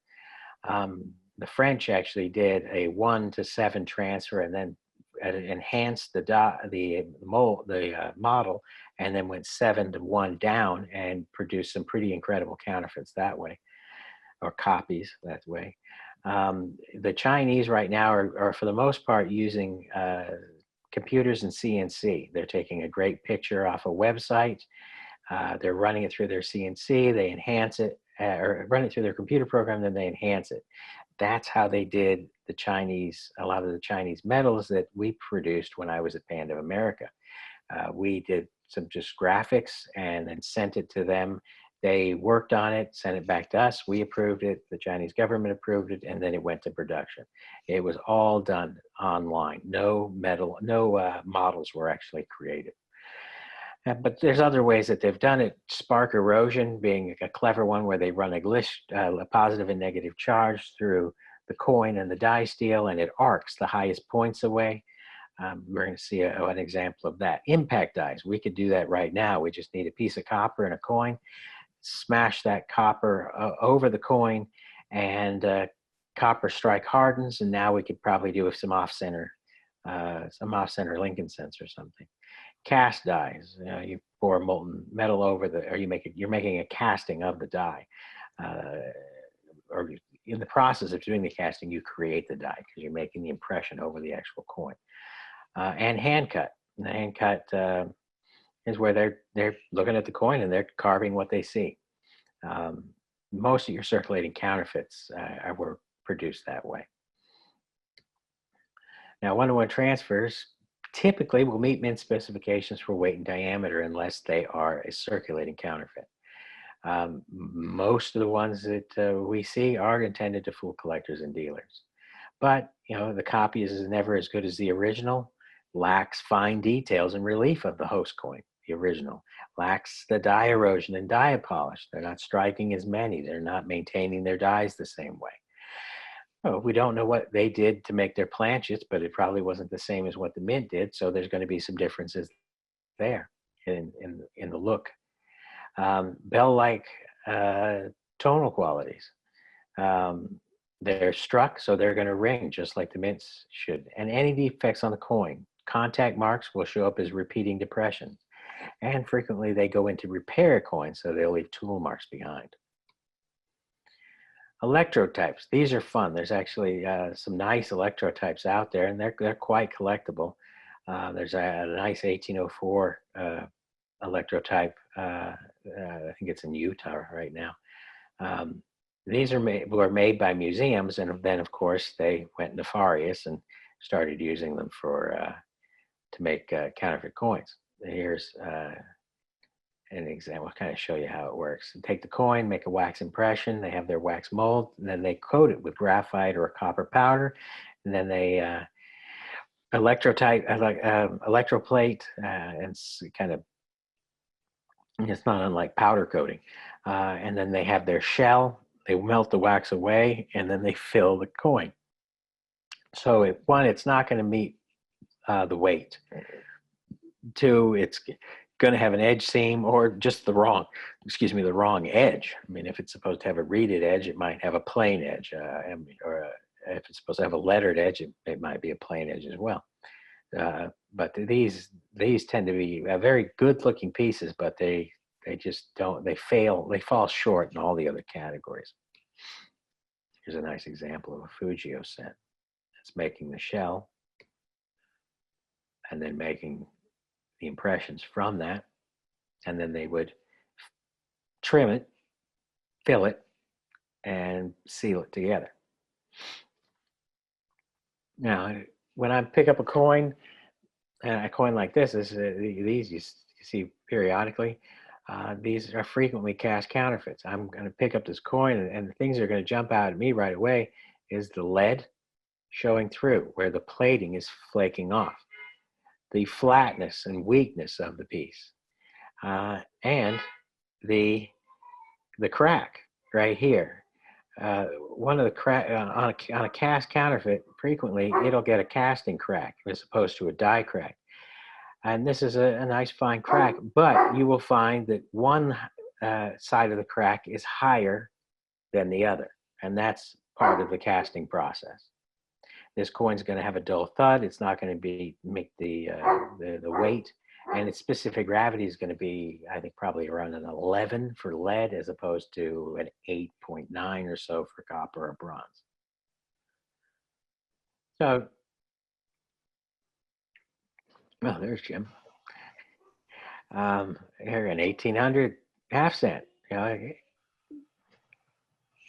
The French actually did a 1-to-7 transfer and then enhanced the model, and then went 7-to-1 down and produced some pretty incredible counterfeits that way, or copies that way. The Chinese right now are for the most part using computers and CNC. They're taking a great picture off a website. They're running it through their CNC. They enhance it, or run it through their computer program, then they enhance it. That's how they did a lot of the Chinese metals that we produced when I was at Band of America. We did some just graphics and then sent it to them. They worked on it, sent it back to us. We approved it. The Chinese government approved it, and then it went to production. It was all done online. No models were actually created. But there's other ways that they've done it. Spark erosion being a clever one, where they run a positive and negative charge through the coin and the die steel, and it arcs the highest points away. We're going to see an example of that. Impact dies. We could do that right now. We just need a piece of copper and a coin. Smash that copper over the coin, and copper strike hardens, and now we could probably do some off-center Lincoln cents or something. Cast dies. You pour molten metal over you're making a casting of the die, or in the process of doing the casting, you create the die because you're making the impression over the actual coin. And hand cut. The hand cut is where they're looking at the coin and they're carving what they see. Most of your circulating counterfeits were produced that way. Now, one-to-one transfers typically will meet Mint specifications for weight and diameter unless they are a circulating counterfeit. Most of the ones that we see are intended to fool collectors and dealers. But, the copy is never as good as the original, lacks fine details and relief of the host coin. The original lacks the die erosion and die polish. They're not striking as many. They're not maintaining their dies the same way. We don't know what they did to make their planchets, but it probably wasn't the same as what the Mint did. So there's going to be some differences there in the look. Bell-like tonal qualities. They're struck, so they're going to ring just like the Mints should. And any defects on the coin, contact marks will show up as repeating depressions. And frequently they go into repair coins, so they'll leave tool marks behind. Electrotypes, these are fun. There's actually some nice electrotypes out there, and they're quite collectible. There's a nice 1804 electrotype. I think it's in Utah right now. These were made by museums, and then of course they went nefarious and started using them to make counterfeit coins. Here's an example. I'll kind of show you how it works. Take the coin, make a wax impression. They have their wax mold, and then they coat it with graphite or a copper powder, and then they electroplate, and kind of, it's not unlike powder coating. And then they have their shell. They melt the wax away, and then they fill the coin. So it's not going to meet the weight. Two, it's going to have an edge seam, or just the wrong edge. I mean, if it's supposed to have a reeded edge, it might have a plain edge, or if it's supposed to have a lettered edge, it might be a plain edge as well. But these tend to be very good-looking pieces, but they just don't. They fall short in all the other categories. Here's a nice example of a Fujio set. It's making the shell, and then making the impressions from that, and then they would trim it, fill it, and seal it together. Now, when I pick up a coin like this, these you see periodically, These are frequently cast counterfeits. I'm going to pick up this coin, and the things that are going to jump out at me right away is the lead showing through where the plating is flaking off, the flatness and weakness of the piece, and the crack right here. One of the crack on a cast counterfeit, frequently it'll get a casting crack as opposed to a die crack. And this is a nice fine crack, but you will find that one side of the crack is higher than the other, and that's part of the casting process. This coin's going to have a dull thud. It's not going to make the weight, and its specific gravity is going to be, I think, probably around an 11 for lead as opposed to an 8.9 or so for copper or bronze. So, well, there's Jim. Here, an 1800 half cent. You know,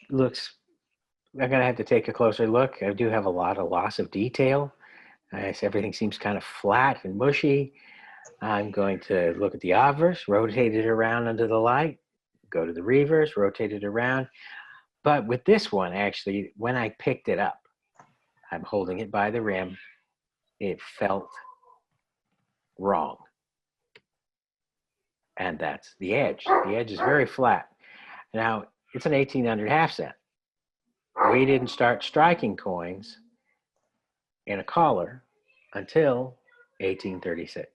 looks, I'm going to have to take a closer look. I do have a lot of loss of detail. Everything seems kind of flat and mushy. I'm going to look at the obverse, rotate it around under the light, go to the reverse, rotate it around. But with this one, actually, when I picked it up, I'm holding it by the rim, it felt wrong. And that's the edge. The edge is very flat. Now, it's an 1800 half cent. We didn't start striking coins in a collar until 1836.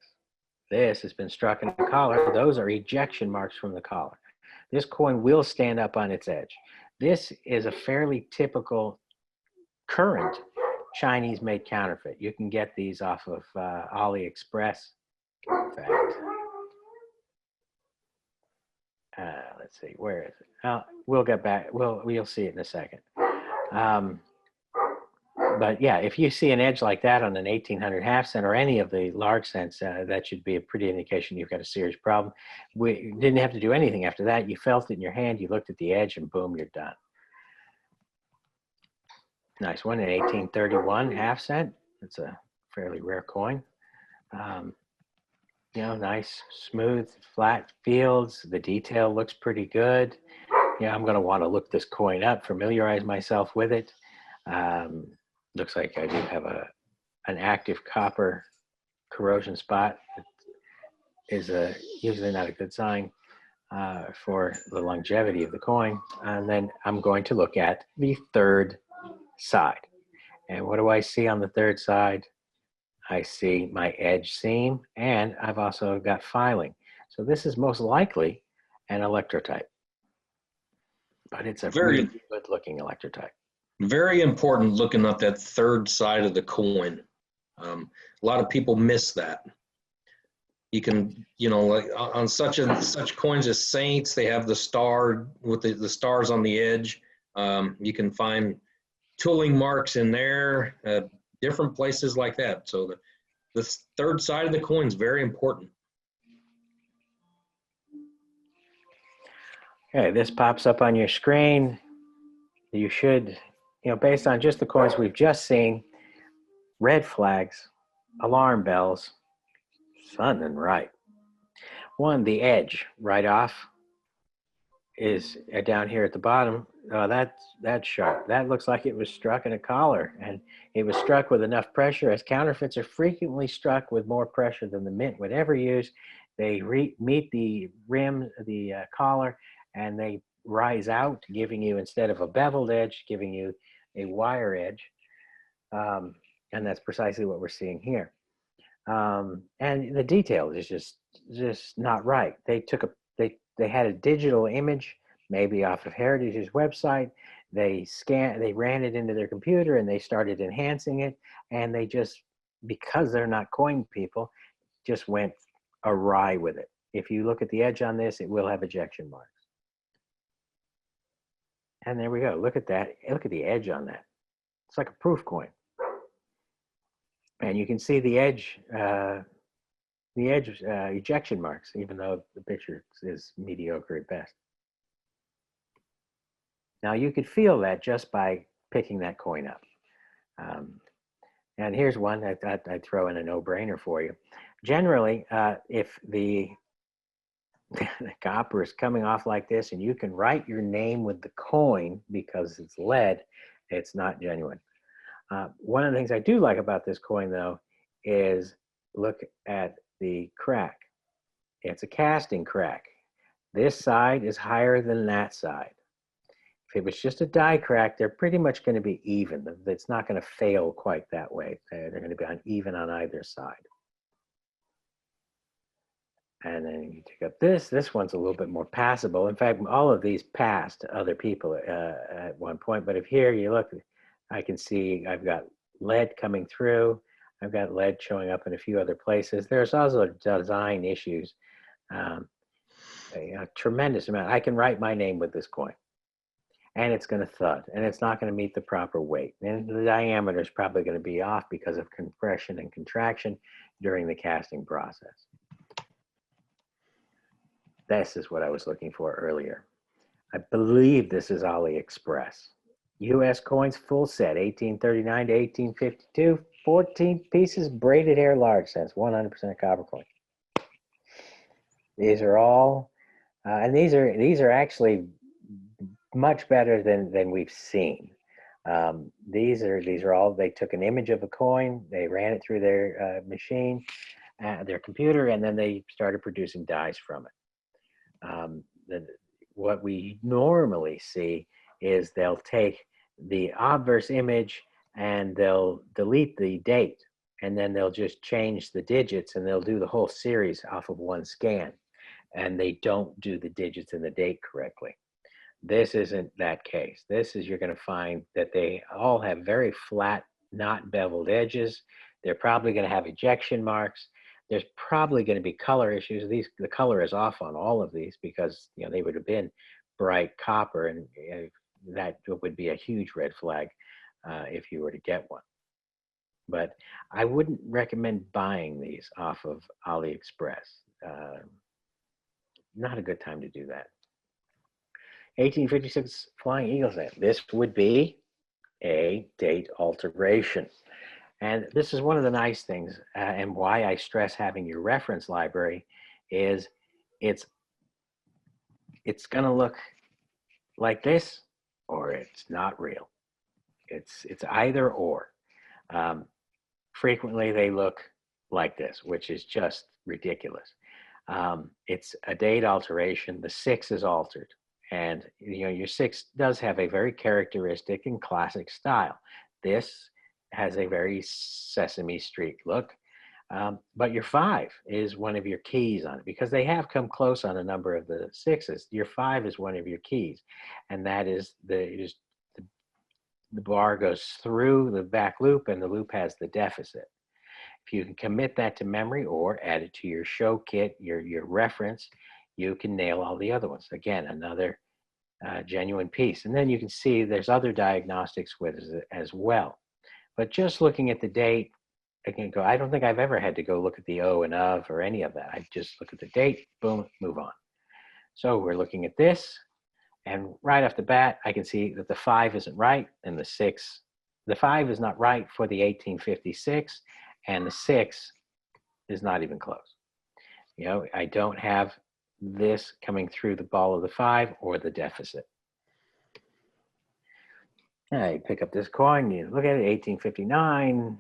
This has been struck in a collar. Those are ejection marks from the collar. This coin will stand up on its edge. This is a fairly typical current Chinese-made counterfeit. You can get these off of AliExpress. In fact, let's see, where is it? We'll get back. We'll see it in a second. But yeah, if you see an edge like that on an 1800 half cent or any of the large cents, that should be a pretty indication you've got a serious problem. We didn't have to do anything after that. You felt it in your hand, you looked at the edge, and boom, you're done. Nice one, an 1831 half cent. It's a fairly rare coin. You know, nice, smooth, flat fields. The detail looks pretty good. Yeah, I'm going to want to look this coin up, familiarize myself with it. Looks like I do have an active copper corrosion spot. It is usually not a good sign for the longevity of the coin. And then I'm going to look at the third side. And what do I see on the third side? I see my edge seam, and I've also got filing. So this is most likely an electrotype, but it's a really good looking electrotype. Very important looking at that third side of the coin. A lot of people miss that. You can, you know, like on such coins as Saints, they have the star with the stars on the edge. You can find tooling marks in there, different places like that. So the third side of the coin is very important. Okay, this pops up on your screen. You should, you know, based on just the coins we've just seen, red flags, alarm bells, something right. One, the edge right off is down here at the bottom. That's sharp. That looks like it was struck in a collar, and it was struck with enough pressure, as counterfeits are frequently struck with more pressure than the mint would ever use. They meet the rim, the collar, and they rise out, giving you, instead of a beveled edge, giving you a wire edge. And that's precisely what we're seeing here. And the detail is just not right. They had a digital image, maybe off of Heritage's website. They ran it into their computer, and they started enhancing it. And they just, because they're not coin people, just went awry with it. If you look at the edge on this, it will have ejection marks. And there we go. Look at that. Look at the edge on that. It's like a proof coin. And you can see the edge ejection marks, even though the picture is mediocre at best. Now you could feel that just by picking that coin up. And here's one that I'd throw in a no-brainer for you. Generally, if the the copper is coming off like this, and you can write your name with the coin because it's lead. It's not genuine. One of the things I do like about this coin, though, is look at the crack. It's a casting crack. This side is higher than that side. If it was just a die crack, they're pretty much going to be even. It's not going to fail quite that way. They're going to be uneven on either side. And then you take up this one's a little bit more passable. In fact, all of these passed to other people at one point. But if here you look, I can see I've got lead coming through. I've got lead showing up in a few other places. There's also design issues. A tremendous amount. I can write my name with this coin, and it's going to thud, and it's not going to meet the proper weight. And the diameter is probably going to be off because of compression and contraction during the casting process. This is what I was looking for earlier. I believe this is AliExpress. US coins, full set, 1839 to 1852, 14 pieces, braided hair, large cents, 100% copper coin. These are all, and these are actually much better than we've seen. These are all, they took an image of a coin, they ran it through their machine, their computer, and then they started producing dies from it. What we normally see is they'll take the obverse image and they'll delete the date, and then they'll just change the digits, and they'll do the whole series off of one scan, and they don't do the digits and the date correctly. This isn't that case. This is, you're going to find that they all have very flat, not beveled edges. They're probably going to have ejection marks. There's probably going to be color issues. The color is off on all of these because, you know, they would have been bright copper, and that would be a huge red flag if you were to get one. But I wouldn't recommend buying these off of AliExpress. Not a good time to do that. 1856 Flying Eagle set. This would be a date alteration. And this is one of the nice things, and why I stress having your reference library is it's going to look like this, or it's not real. It's either or. Frequently they look like this, which is just ridiculous. It's a date alteration. The 6 is altered, and you know, your 6 does have a very characteristic and classic style. This has a very Sesame Street look, but your 5 is one of your keys on it, because they have come close on a number of the 6s. Your 5 is one of your keys, and that is the bar goes through the back loop, and the loop has the deficit. If you can commit that to memory or add it to your show kit, your reference, you can nail all the other ones. Again, another genuine piece. And then you can see there's other diagnostics with it as well. But just looking at the date, I don't think I've ever had to go look at the O and of or any of that. I just look at the date, boom, move on. So we're looking at this, and right off the bat, I can see that the 5 isn't right, and the 5 is not right for the 1856, and the 6 is not even close. You know, I don't have this coming through the ball of the 5 or the deficit. You pick up this coin, you look at it, 1859,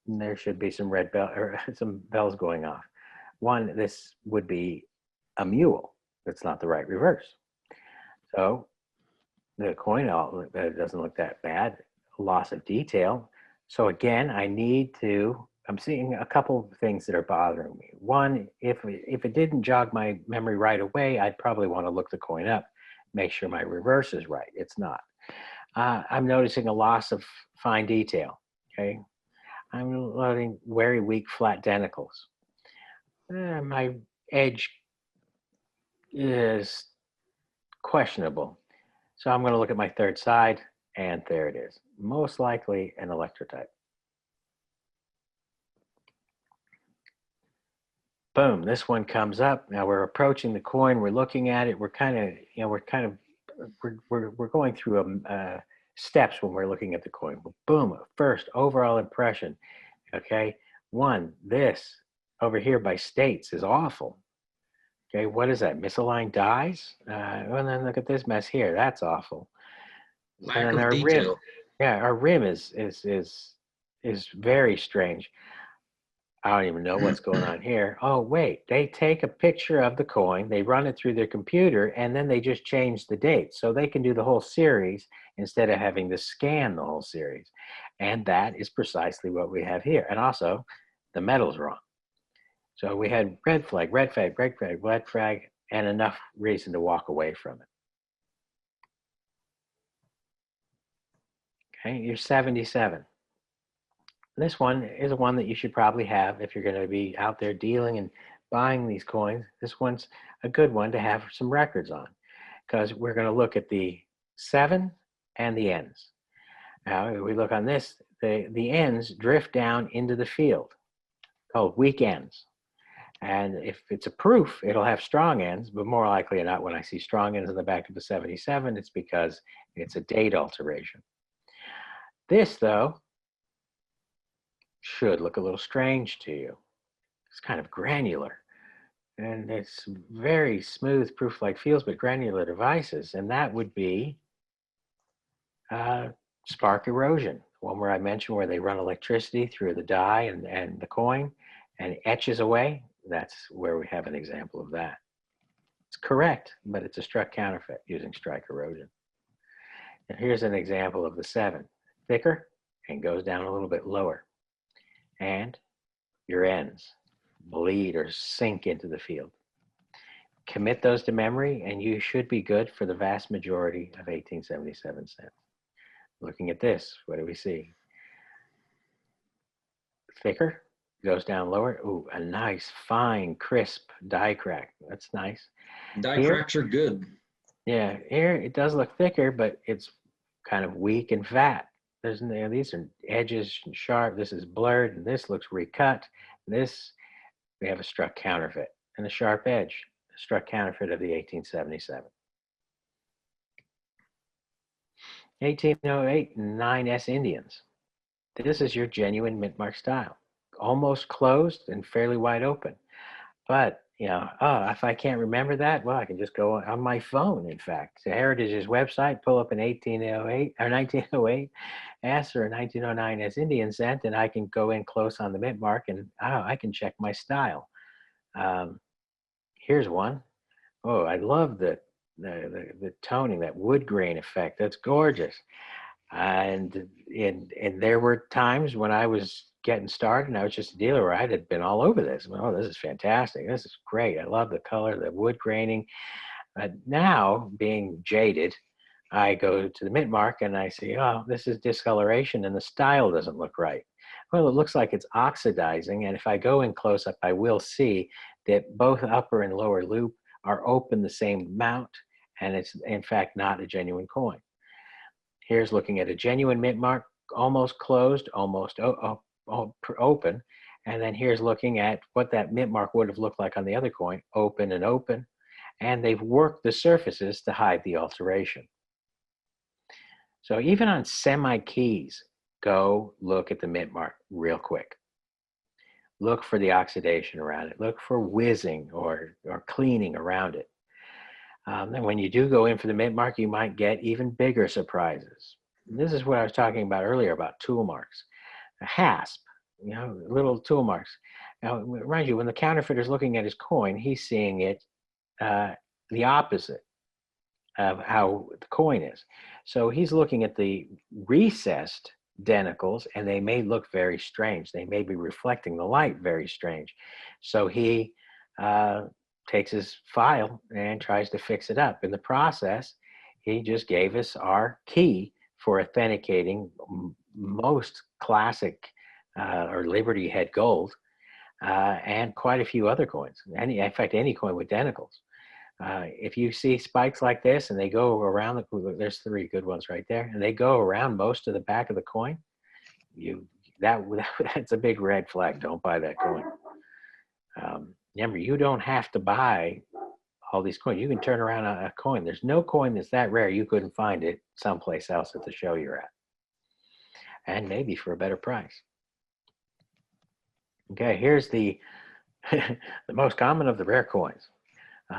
and there should be some red bell or some bells going off. One, this would be a mule. That's not the right reverse. So the coin doesn't look that bad. Loss of detail. So again, I'm seeing a couple of things that are bothering me. One, if it didn't jog my memory right away, I'd probably want to look the coin up, make sure my reverse is right. It's not. I'm noticing a loss of fine detail, okay? I'm noting very weak flat denticles. My edge is questionable. So I'm going to look at my third side, and there it is. Most likely an electrotype. Boom, this one comes up. Now we're approaching the coin, we're looking at it, we're going through steps when we're looking at the coin. Boom, first overall impression, okay? One, this over here by States is awful, Okay, what is that? Misaligned dies? And then look at this mess here. That's awful. And Lack then of our rim, detail. yeah, our rim is very strange. I don't even know what's going on here. Oh, wait, they take a picture of the coin, they run it through their computer, and then they just change the date. So they can do the whole series instead of having to scan the whole series. And that is precisely what we have here. And also, the metal's wrong. So we had red flag, red flag, red flag, red flag, and enough reason to walk away from it. Okay, you're 77. This one is one that you should probably have if you're going to be out there dealing and buying these coins. This one's a good one to have some records on, because we're going to look at the 7 and the ends. Now, if we look on this, the ends drift down into the field, called weak ends. And if it's a proof, it'll have strong ends, but more likely than not, when I see strong ends in the back of the 77, it's because it's a date alteration. This, though, should look a little strange to you. It's kind of granular, and it's very smooth proof-like fields, but granular devices, and that would be spark erosion, one where I mentioned where they run electricity through the die and the coin and etches away. That's where we have an example of that. It's correct, but it's a struck counterfeit using strike erosion. And here's an example of the 7. Thicker and goes down a little bit lower. And your ends bleed or sink into the field. Commit those to memory and you should be good for the vast majority of 1877 cents. Looking at this, what do we see? Thicker, goes down lower. Ooh, a nice, fine, crisp die crack. That's nice. Die Here, cracks are good. yeah, here it does look thicker, but it's kind of weak and fat. There's, you know, these are edges and sharp. This is blurred, and this looks recut. This, we have a struck counterfeit and a sharp edge, a struck counterfeit of the 1877. 1808 9S Indians. This is your genuine Mintmark style, almost closed and fairly wide open. But, you know, if I can't remember that, well, I can just go on my phone, in fact, to Heritage's website, pull up an 1808 or 1908 S or a 1909 S Indian cent, and I can go in close on the Mintmark and I can check my style. Here's one. Oh, I love the toning, that wood grain effect. That's gorgeous. And there were times when I was getting started and I was just a dealer where I had been all over this. Oh, this is fantastic. This is great. I love the color, the wood graining. Now, being jaded, I go to the Mintmark and I see, oh, this is discoloration and the style doesn't look right. Well, it looks like it's oxidizing. And if I go in close up, I will see that both upper and lower loop are open the same amount. And it's, in fact, not a genuine coin. Here's looking at a genuine Mintmark, almost closed, almost open. And then here's looking at what that Mintmark would have looked like on the other coin, open and open. And they've worked the surfaces to hide the alteration. So even on semi-keys, go look at the Mintmark real quick. Look for the oxidation around it. Look for whizzing or cleaning around it. And when you do go in for the Mintmark, you might get even bigger surprises. This is what I was talking about earlier about tool marks. A hasp, you know, little tool marks. Now, mind you, when the counterfeiter's looking at his coin, he's seeing it the opposite of how the coin is. So he's looking at the recessed denticles, and they may look very strange. They may be reflecting the light very strange. So he takes his file and tries to fix it up. In the process, he just gave us our key for authenticating most classic or Liberty Head gold and quite a few other coins. In fact, any coin with denticles. If you see spikes like this and they go around, there's 3 good ones right there, and they go around most of the back of the coin, that's a big red flag. Don't buy that coin. Remember, you don't have to buy all these coins. You can turn around a coin. There's no coin that's that rare you couldn't find it someplace else at the show you're at, and maybe for a better price. Okay, here's the the most common of the rare coins.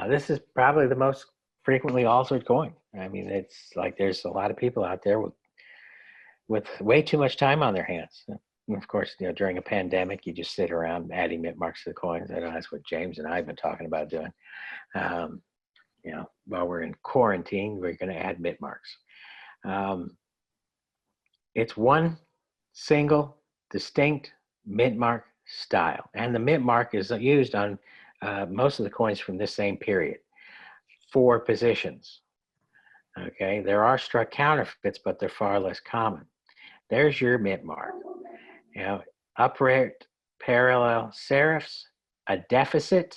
This is probably the most frequently altered coin. I mean, it's like there's a lot of people out there with way too much time on their hands. And of course, you know, during a pandemic, you just sit around adding mint marks to the coins. I know that's what James and I have been talking about doing. You know, while we're in quarantine, we're going to add mint marks. It's one single distinct mint mark style, and the mint mark is used on most of the coins from this same period. 4 positions. Okay, there are struck counterfeits, but they're far less common. There's your mint mark. You know, upright parallel serifs, a deficit,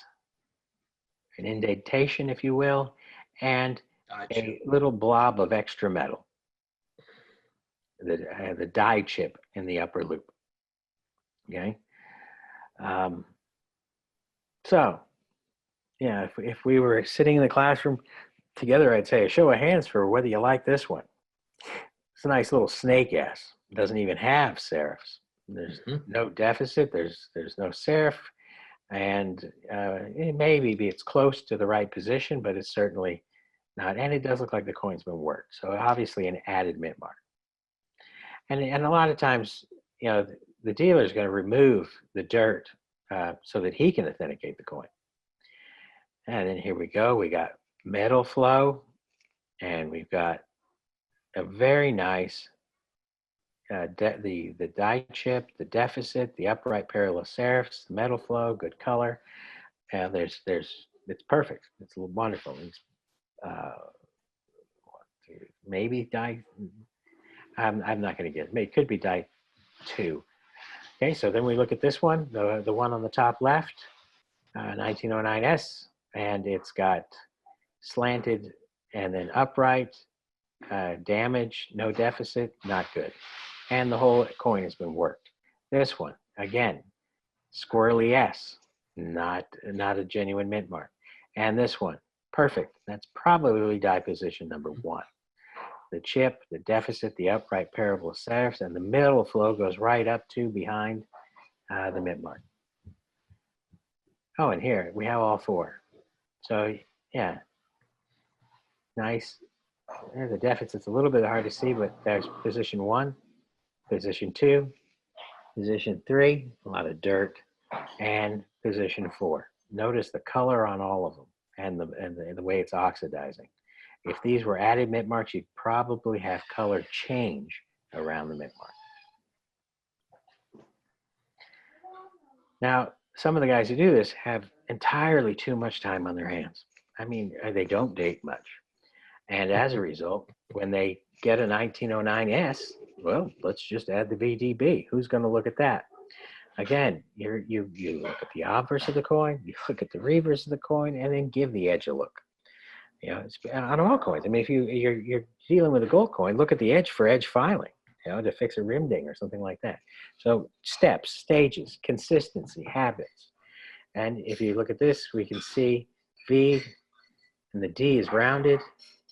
an indentation, if you will, and a little blob of extra metal, the die chip in the upper loop. Okay. So, yeah, if we were sitting in the classroom together, I'd say a show of hands for whether you like this one. It's a nice little snake ass. It doesn't even have serifs. There's no deficit. There's no serif, and maybe it's close to the right position, but it's certainly not. And it does look like the coin's been worked. So obviously an added mint mark. And a lot of times, you know, the dealer is going to remove the dirt so that he can authenticate the coin. And then here we go. We got metal flow, and we've got a very nice the die chip, the deficit, the upright parallel serifs, the metal flow, good color, and it's perfect. It's wonderful. It's, maybe die. I'm not going to get it. It could be die 2. Okay, so then we look at this one, the one on the top left, 1909S, and it's got slanted and then upright, damage, no deficit, not good. And the whole coin has been worked. This one, again, squirrely S, not a genuine mint mark. And this one, perfect. That's probably die position number 1. The chip, the deficit, the upright parallel serifs, and the middle flow goes right up to behind the mint mark. Oh, and here we have all 4. So yeah, nice. There's the deficit's a little bit hard to see, but there's position 1, position 2, position 3, a lot of dirt, and position 4. Notice the color on all of them and the way it's oxidizing. If these were added mint marks, you'd probably have color change around the mint mark. Now, some of the guys who do this have entirely too much time on their hands. I mean, they don't date much. And as a result, when they get a 1909S, well, let's just add the V.D.B. Who's going to look at that? Again, you look at the obverse of the coin, you look at the reverse of the coin, and then give the edge a look. You know, it's on all coins. I mean, if you're dealing with a gold coin, look at the edge for edge filing, you know, to fix a rim ding or something like that. So steps, stages, consistency, habits. And if you look at this, we can see V and the D is rounded,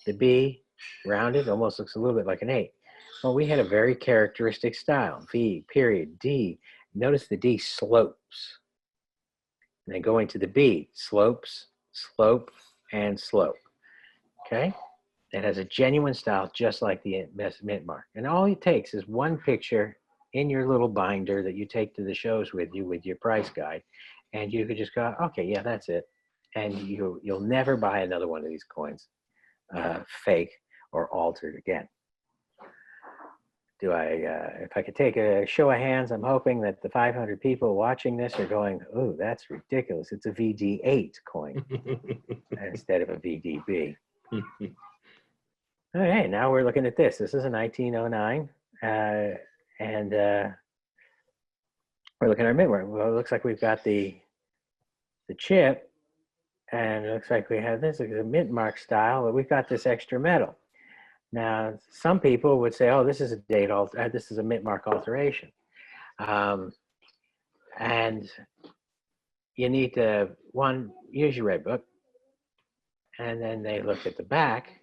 the B rounded, almost looks a little bit like an 8. Well, we had a very characteristic style, V, period, D. Notice the D slopes. And then going to the B, slopes, slope, and slope. Okay? It has a genuine style just like the mint mark. And all it takes is one picture in your little binder that you take to the shows with you with your price guide. And you could just go, okay, yeah, that's it. And you'll never buy another one of these coins, fake or altered again. If I could take a show of hands, I'm hoping that the 500 people watching this are going, oh, that's ridiculous. It's a VD8 coin instead of a VDB. Okay, now we're looking at this. This is a 1909, and we're looking at our mint mark. Well, it looks like we've got the chip, and it looks like we have this is a mint mark style, but we've got this extra metal. Now, some people would say, oh, this is a this is a mint mark alteration. And you need to, use your red book. And then they look at the back.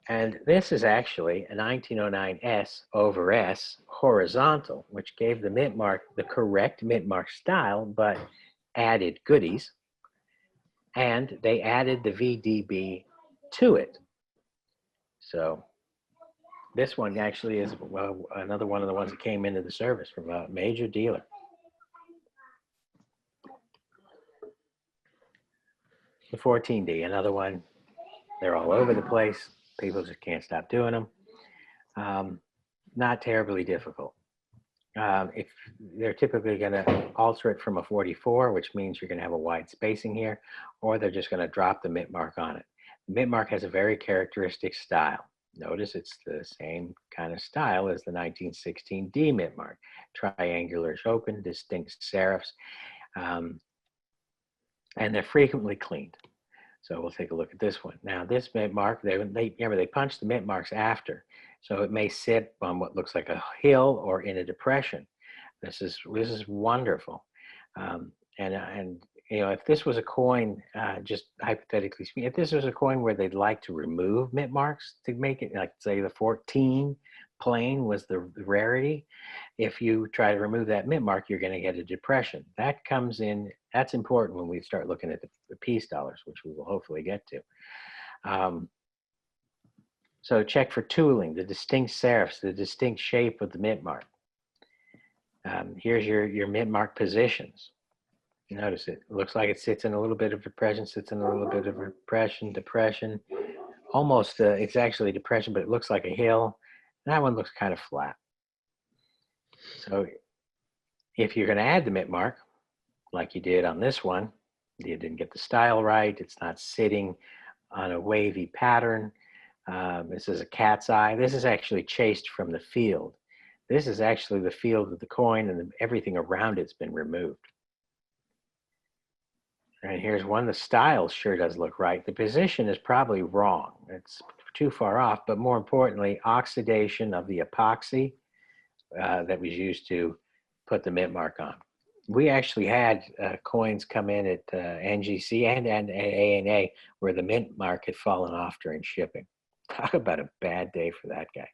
And this is actually a 1909S over S horizontal, which gave the mint mark the correct mint mark style, but added goodies. and they added the SV.D.B to it. So this one actually is another one of the ones that came into the service from a major dealer. The 14D, another one. They're all over the place. People just can't stop doing them. Not terribly difficult. If they're typically going to alter it from a 44, which means you're going to have a wide spacing here, or they're just going to drop the Mintmark on it. The Mintmark has a very characteristic style. Notice it's the same kind of style as the 1916D Mintmark. Triangular open, distinct serifs, and they're frequently cleaned. So we'll take a look at this one. Now this Mintmark, remember they punched the Mintmarks after, so it may sit on what looks like a hill or in a depression. This is wonderful, and you know, if this was a coin, just hypothetically speaking, if this was a coin where they'd like to remove Mintmarks to make it, like say the 14 plain was the rarity, if you try to remove that Mintmark, you're going to get a depression. That comes in, that's important when we start looking at the peace dollars, which we will hopefully get to. So check for tooling, the distinct serifs, the distinct shape of the Mintmark. Here's your Mintmark positions. Notice it looks like it sits in a little bit of depression, sits in a little bit of depression, almost, it's actually depression, but it looks like a hill. That one looks kind of flat. So if you're going to add the Mintmark, like you did on this one, you didn't get the style right, it's not sitting on a wavy pattern. This is a cat's eye. This is actually chased from the field. This is actually the field of the coin, and everything around it's been removed. And here's one, the style sure does look right. The position is probably wrong. It's too far off, but more importantly, oxidation of the epoxy that was used to put the Mintmark on. We actually had coins come in at NGC and ANA where the Mintmark had fallen off during shipping. Talk about a bad day for that guy.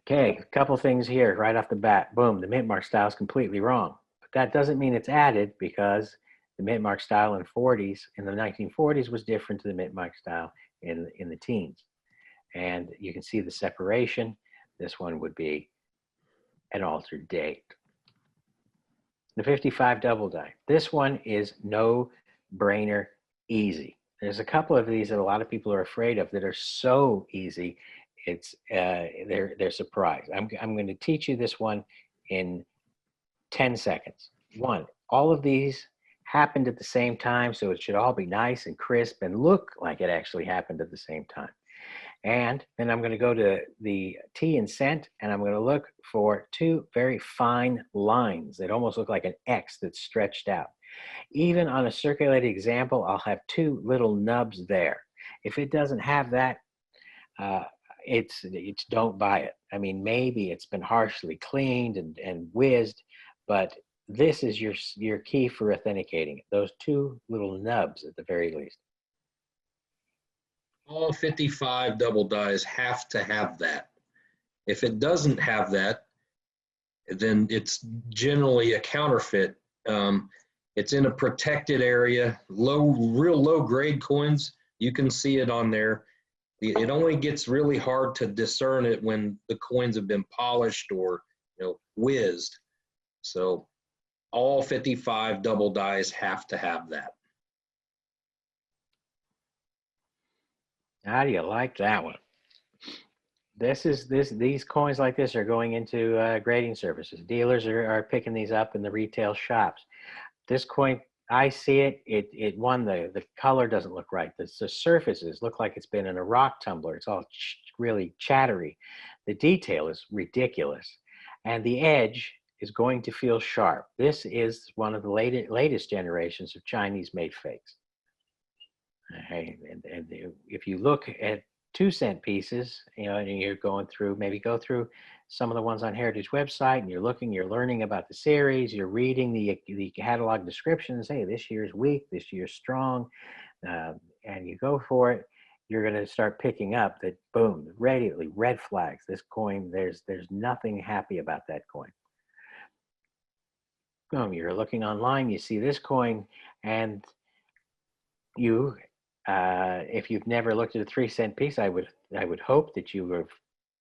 Okay, a couple things here right off the bat. Boom, the Mintmark style is completely wrong. That doesn't mean it's added, because the Mintmark style in the 1940s was different to the Mintmark style in the teens. And you can see the separation. This one would be an altered date. The 55 double die. This one is no brainer easy. There's a couple of these that a lot of people are afraid of that are so easy, it's they're surprised. I'm going to teach you this one in 10 seconds. One, all of these happened at the same time, so it should all be nice and crisp and look like it actually happened at the same time. And then I'm going to go to the T in cent, and I'm going to look for two very fine lines that almost look like an X that's stretched out. Even on a circulated example, I'll have two little nubs there. If it doesn't have that, it's don't buy it. I mean, maybe it's been harshly cleaned and whizzed, but this is your key for authenticating it. Those two little nubs at the very least. All 55 double dies have to have that. If it doesn't have that, then it's generally a counterfeit. It's in a protected area, real low grade coins. You can see it on there. It only gets really hard to discern it when the coins have been polished or, you know, whizzed. So all 55 double dies have to have that. How do you like that one? These coins like this are going into grading services. Dealers are picking these up in the retail shops. This coin, I see it. It won. The color doesn't look right. The surfaces look like it's been in a rock tumbler. It's all really chattery. The detail is ridiculous, and the edge is going to feel sharp. This is one of the latest generations of Chinese-made fakes. Okay, and if you look at 2 cent pieces, you know, and you're going through, maybe go through some of the ones on Heritage website, and you're learning about the series, you're reading the catalog descriptions. Hey, this year's weak, this year's strong, and you go for it. You're going to start picking up that, boom, immediately red flags. This coin, there's nothing happy about that coin. boom, you're looking online, you see this coin, and you, if you've never looked at a 3-cent piece, I would hope that you have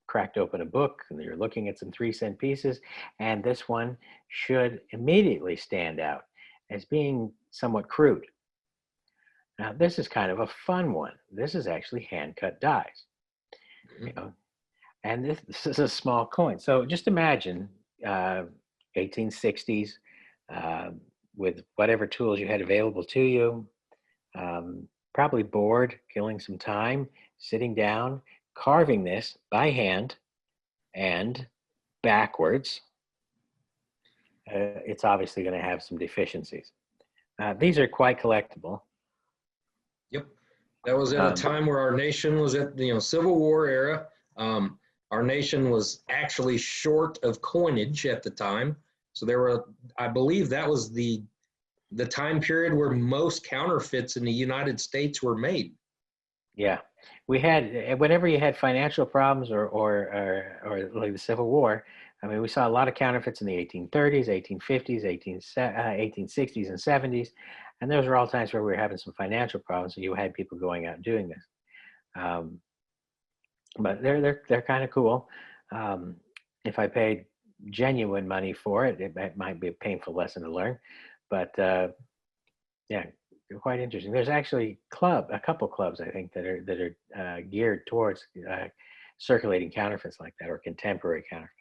cracked open a book and you're looking at some 3-cent pieces, and this one should immediately stand out as being somewhat crude. Now, this is kind of a fun one. This is actually hand-cut dies, you know, and this is a small coin. So just imagine 1860s with whatever tools you had available to you, probably bored, killing some time, sitting down, carving this by hand and backwards. It's obviously going to have some deficiencies. These are quite collectible. Yep. That was at a time where our nation was at the Civil War era. Our nation was actually short of coinage at the time. So there were, I believe that was the time period where most counterfeits in the United States were made. Yeah. We had, whenever you had financial problems or like the Civil War, I mean, we saw a lot of counterfeits in the 1830s, 1850s, 1860s, and 70s. And those were all times where we were having some financial problems, so you had people going out and doing this. But they're kind of cool. If I paid genuine money for it, it might be a painful lesson to learn. But yeah, they're quite interesting. There's actually a couple clubs, I think, that are geared towards circulating counterfeits like that, or contemporary counterfeits.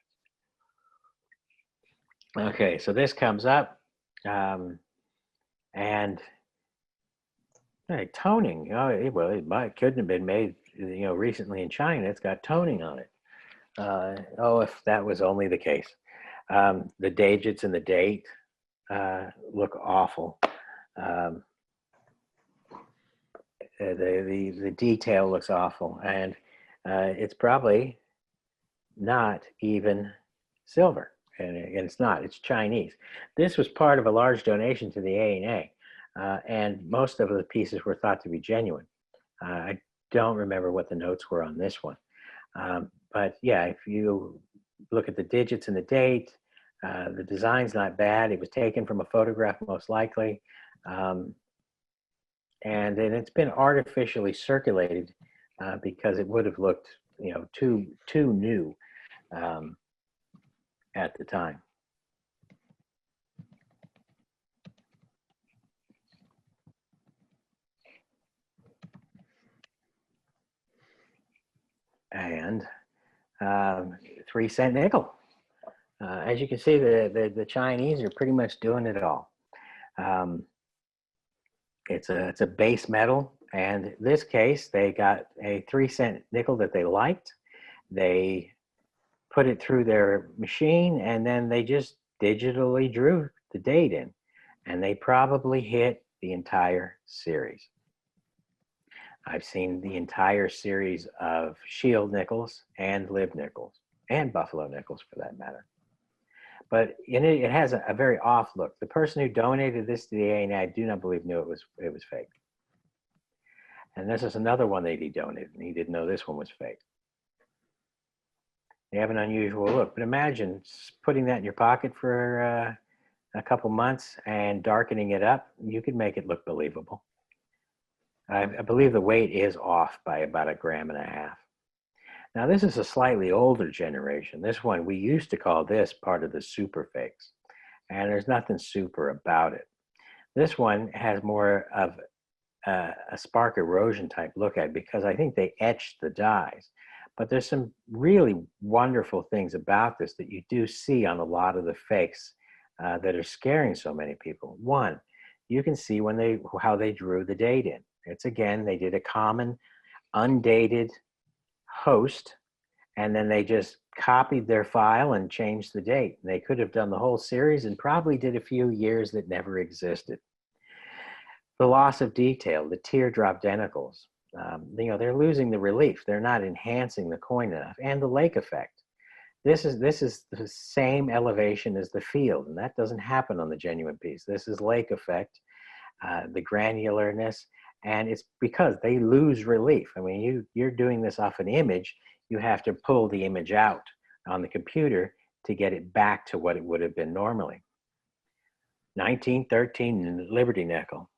Okay, so this comes up, and toning. Well, it couldn't have been made, recently in China. It's got toning on it. If that was only the case. The digits and the date look awful. The detail looks awful, and it's probably not even silver. And it's not, it's Chinese. This was part of a large donation to the ANA, and most of the pieces were thought to be genuine. I don't remember what the notes were on this one. But yeah, if you look at the digits and the date, the design's not bad. It was taken from a photograph, most likely. And then it's been artificially circulated because it would have looked, too new. At the time. And 3-cent nickel. As you can see, the Chinese are pretty much doing it all. It's a base metal, and in this case, they got a 3-cent nickel that they liked. They put it through their machine, and then they just digitally drew the date in, and they probably hit the entire series. I've seen the entire series of shield nickels and lib nickels and buffalo nickels, for that matter. But in it has a very off look. The person who donated this to the ANA, I do not believe knew it was fake. And this is another one that he donated, and he didn't know this one was fake. They have an unusual look, but imagine putting that in your pocket for a couple months and darkening it up. You could make it look believable. I believe the weight is off by about 1.5 grams. Now, this is a slightly older generation. This one, we used to call this part of the super fakes, and there's nothing super about it. This one has more of a spark erosion type look at it, because I think they etched the dies. But there's some really wonderful things about this that you do see on a lot of the fakes that are scaring so many people. One, you can see how they drew the date in. It's, again, they did a common undated host, and then they just copied their file and changed the date. They could have done the whole series and probably did a few years that never existed. The loss of detail, the teardrop denticles. They're losing the relief. They're not enhancing the coin enough. And the lake effect. This is the same elevation as the field, and that doesn't happen on the genuine piece. This is lake effect, the granularness, and it's because they lose relief. I mean, you're doing this off an image. You have to pull the image out on the computer to get it back to what it would have been normally. 1913 Liberty nickel.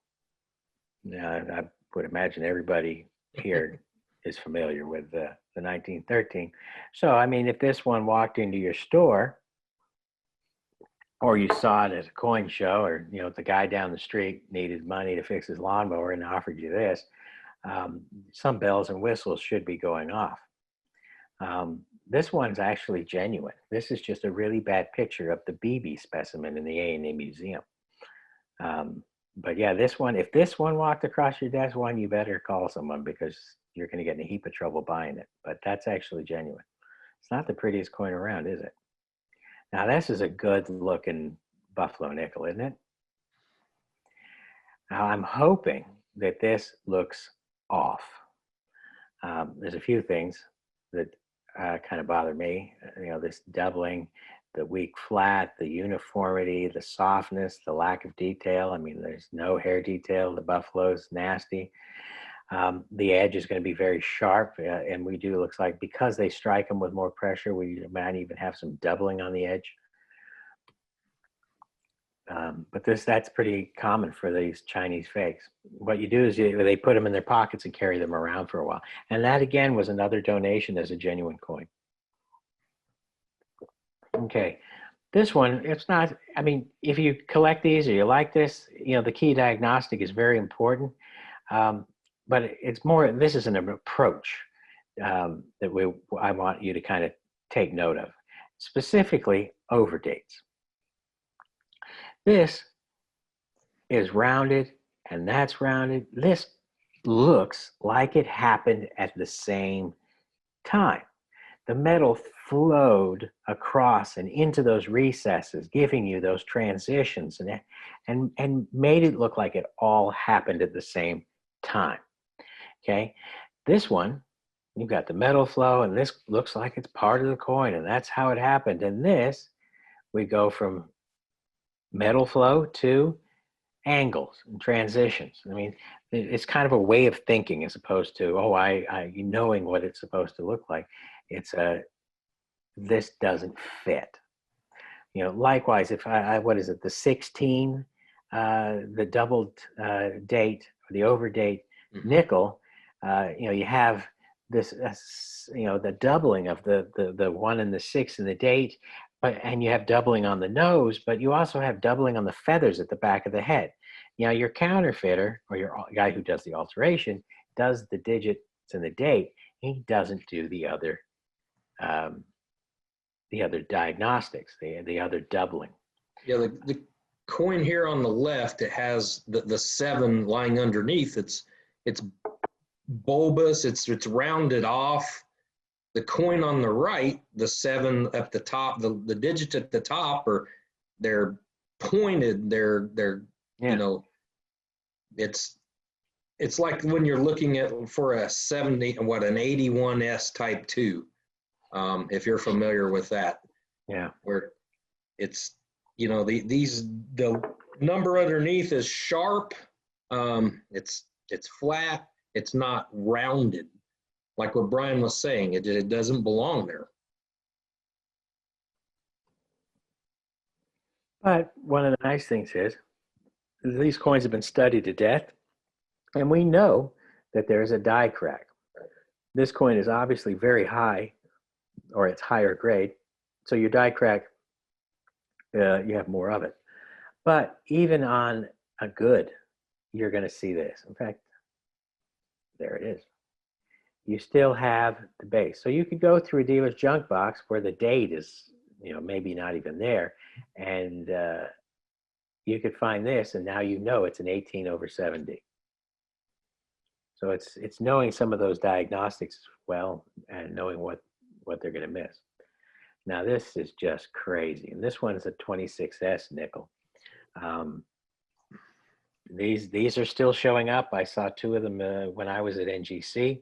I would imagine everybody here is familiar with the 1913. So, I mean, if this one walked into your store, or you saw it at a coin show, or, you know, the guy down the street needed money to fix his lawnmower and offered you this, some bells and whistles should be going off. This one's actually genuine. This is just a really bad picture of the BB specimen in the A&E Museum. But yeah, this one, if this one walked across your desk, you better call someone, because you're going to get in a heap of trouble buying it. But that's actually genuine. It's not the prettiest coin around, is it? Now, this is a good looking buffalo nickel, isn't it? Now, I'm hoping that this looks off. There's a few things that kind of bother me. You know, this doubling, the weak flat, the uniformity, the softness, the lack of detail. I mean, there's no hair detail. The buffalo's nasty. The edge is going to be very sharp, and we do, looks like, because they strike them with more pressure, we might even have some doubling on the edge. But that's pretty common for these Chinese fakes. What you do is they put them in their pockets and carry them around for a while. And that, again, was another donation as a genuine coin. Okay, this one, it's not, I mean, if you collect these or you like this, you know, the key diagnostic is very important. But it's more, this is an approach that I want you to kind of take note of, specifically overdates. This is rounded and that's rounded. This looks like it happened at the same time. The metal flowed across and into those recesses, giving you those transitions and made it look like it all happened at the same time. Okay, this one, you've got the metal flow, and this looks like it's part of the coin, and that's how it happened. And this, we go from metal flow to angles and transitions. I mean, it's kind of a way of thinking as opposed to, oh, I knowing what it's supposed to look like. It's this doesn't fit. You know, likewise, if what is it, the 16, the doubled date, or the overdate nickel, you know, you have this, you know, the doubling of the 1 and the 6 in the date, and you have doubling on the nose, but you also have doubling on the feathers at the back of the head. Now, your counterfeiter, or your guy who does the alteration, does the digits and the date. He doesn't do the other diagnostics, the other doubling. Yeah, the coin here on the left, it has the 7 lying underneath. It's bulbous, it's rounded off. The coin on the right, the 7 at the top, the digits at the top they're pointed, they're yeah. You know, it's like when you're looking at for a 70, an 81S type 2, if you're familiar with that. Yeah. Where it's, you know, the number underneath is sharp, it's flat, it's not rounded. Like what Brian was saying, it doesn't belong there. But one of the nice things is these coins have been studied to death, and we know that there's a die crack. This coin is obviously very high, or it's higher grade, so your die crack, you have more of it. But even on a good, you're going to see this. In fact, there it is. You still have the base. So you could go through a dealer's junk box where the date is, you know, maybe not even there, and you could find this, and now you know it's an 18/7D. So it's knowing some of those diagnostics well and knowing what they're going to miss. Now this is just crazy, and this one is a 26S nickel. These are still showing up. I saw 2 of them when I was at NGC.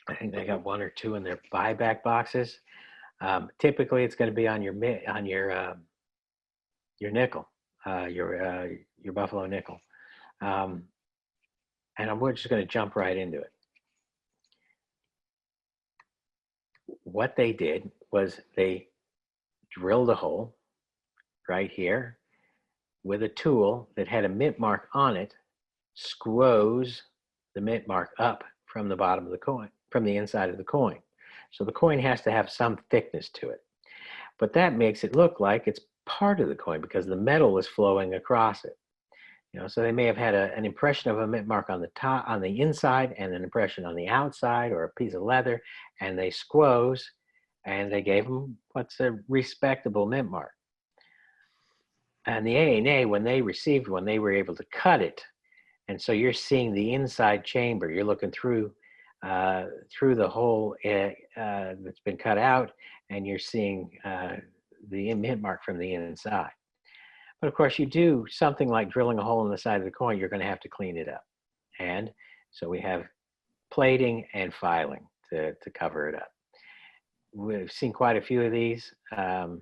I think they got 1 or 2 in their buyback boxes. Typically, it's going to be on your nickel, your buffalo nickel, and we're just going to jump right into it. What they did was they drilled a hole right here, with a tool that had a mint mark on it, squoze the mint mark up from the bottom of the coin, from the inside of the coin. So the coin has to have some thickness to it. But that makes it look like it's part of the coin because the metal is flowing across it. You know, so they may have had an impression of a mint mark on the top, on the inside, and an impression on the outside, or a piece of leather, and they squoze, and they gave them what's a respectable mint mark. And the ANA, when they were able to cut it, and so you're seeing the inside chamber. You're looking through the hole that's been cut out, and you're seeing the mint mark from the inside. But of course, you do something like drilling a hole in the side of the coin, you're going to have to clean it up. And so we have plating and filing to cover it up. We've seen quite a few of these. They're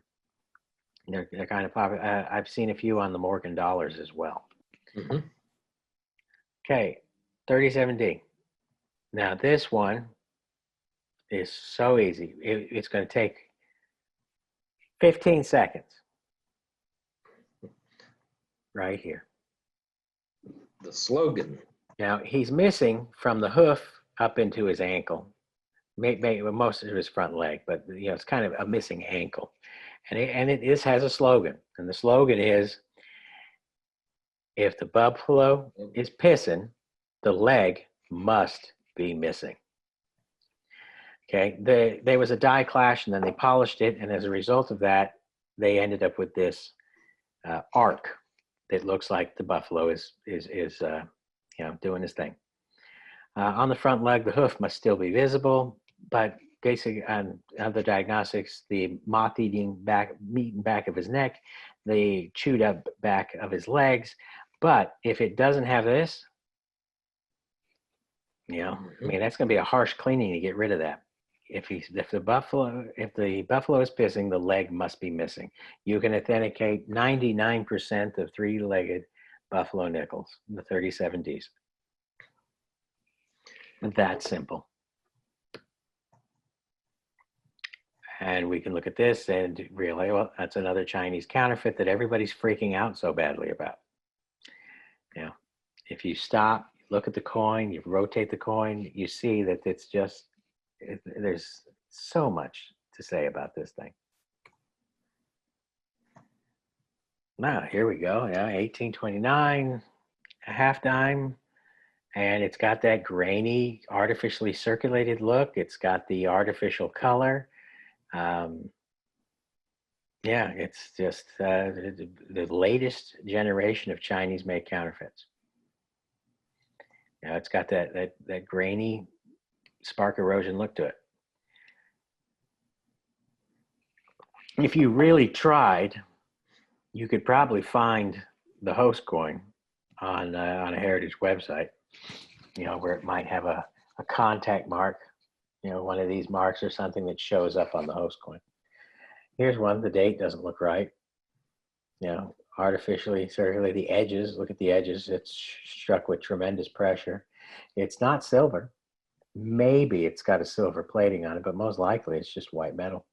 kind of popular. I've seen a few on the Morgan dollars as well. Mm-hmm. Okay, 37D. Now this one is so easy. It's going to take 15 seconds. Right here. The slogan. Now he's missing from the hoof up into his ankle, maybe most of his front leg, but you know it's kind of a missing ankle, and it has a slogan, and the slogan is, "If the buffalo is pissing, the leg must be missing." Okay, there was a die clash, and then they polished it, and as a result of that, they ended up with this arc. It looks like the buffalo is you know, doing his thing. On the front leg, the hoof must still be visible, but basically on the diagnostics, the moth-eating meat and back of his neck, the chewed up back of his legs. But if it doesn't have this, you know, I mean, that's going to be a harsh cleaning to get rid of that. If the buffalo is pissing, the leg must be missing. You can authenticate 99% of three-legged buffalo nickels, the 37Ds. That simple. And we can look at this and realize, well, that's another Chinese counterfeit that everybody's freaking out so badly about. You know, if you stop, look at the coin, you rotate the coin, you see that it's just, there's so much to say about this thing. Now, here we go. Yeah, 1829, a half dime. And it's got that grainy, artificially circulated look. It's got the artificial color. Yeah, it's just the latest generation of Chinese-made counterfeits. Now, it's got that grainy, spark erosion look to it. If you really tried, you could probably find the host coin on a heritage website, you know, where it might have a contact mark, you know, one of these marks or something that shows up on the host coin. Here's one. The date doesn't look right. You know, artificially circulate the edges. Look at the edges. It's struck with tremendous pressure. It's not silver. Maybe it's got a silver plating on it, but most likely it's just white metal.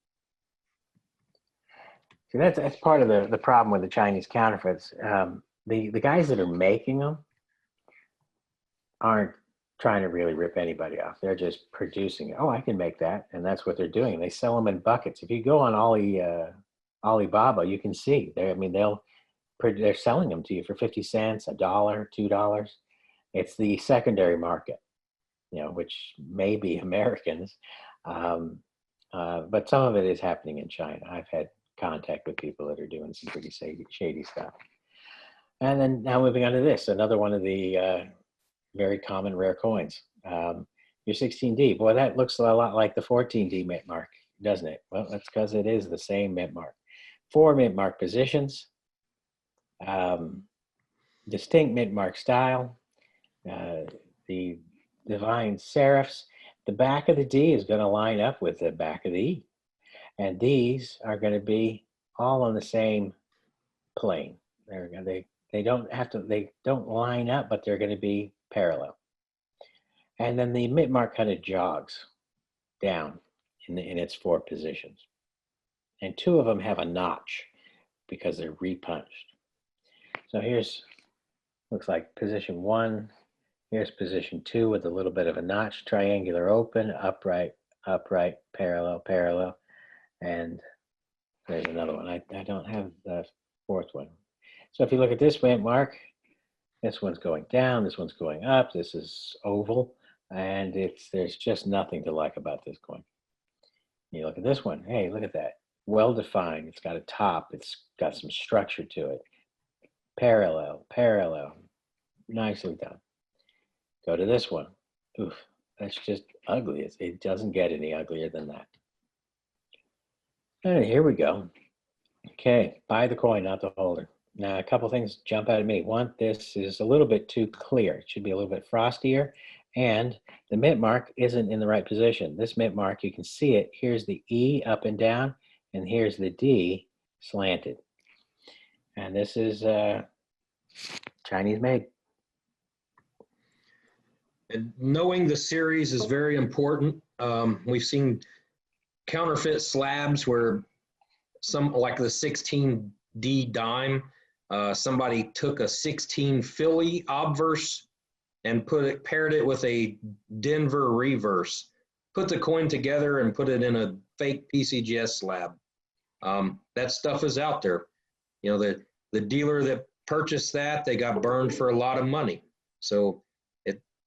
See, that's part of the problem with the Chinese counterfeits. The guys that are making them aren't trying to really rip anybody off. They're just producing it. Oh, I can make that, and that's what they're doing. They sell them in buckets. If you go on Alibaba, you can see. They're selling them to you for 50 cents, $1, $2. It's the secondary market, you know, which may be Americans, but some of it is happening in China. I've had contact with people that are doing some pretty shady stuff. And then now moving on to this, another one of the very common rare coins. Your 16D, boy, that looks a lot like the 14D mint mark, doesn't it? Well, that's because it is the same mint mark. 4 mint mark positions, distinct mint mark style, the divine serifs. The back of the D is going to line up with the back of the E. And these are going to be all on the same plane. They don't line up, but they're going to be parallel. And then the mint mark kind of jogs down in its 4 positions. And 2 of them have a notch because they're repunched. So here's, looks like position 1. Here's position 2 with a little bit of a notch, triangular open, upright, upright, parallel, parallel. And there's another one. I don't have the 4th one. So if you look at this Mintmark, this one's going down, this one's going up, this is oval, and there's just nothing to like about this coin. You look at this one, hey, look at that. Well-defined, it's got a top, it's got some structure to it. Parallel, parallel, nicely done. Go to this one. Oof, that's just ugly. It doesn't get any uglier than that. And here we go. Okay, buy the coin, not the holder. Now, a couple things jump out at me. One, this is a little bit too clear. It should be a little bit frostier. And the Mintmark isn't in the right position. This Mintmark, you can see it. Here's the E up and down, and here's the D slanted. And this is Chinese made. And knowing the series is very important. We've seen counterfeit slabs where some, like the 16D dime, somebody took a 16 Philly obverse and paired it with a Denver reverse, put the coin together and put it in a fake PCGS slab. That stuff is out there. You know, the dealer that purchased that, they got burned for a lot of money. So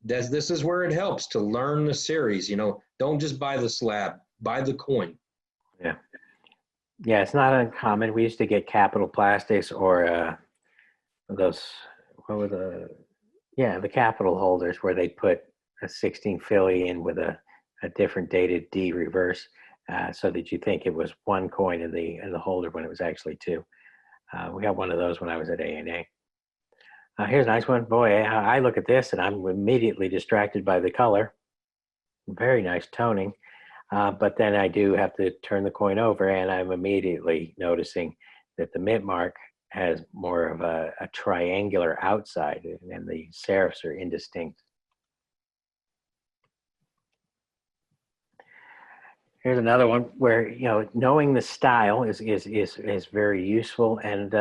this is where it helps to learn the series. You know, don't just buy the slab, buy the coin. Yeah. Yeah, it's not uncommon. We used to get Capital Plastics or those, what were the Capital holders where they put a 16 Philly in with a different dated D reverse so that you think it was one coin in the holder when it was actually 2. We got one of those when I was at A&A. Here's a nice one. Boy, I look at this and I'm immediately distracted by the color. Very nice toning. But then I do have to turn the coin over and I'm immediately noticing that the Mintmark has more of a triangular outside and the serifs are indistinct. Here's another one where, you know, knowing the style is very useful, and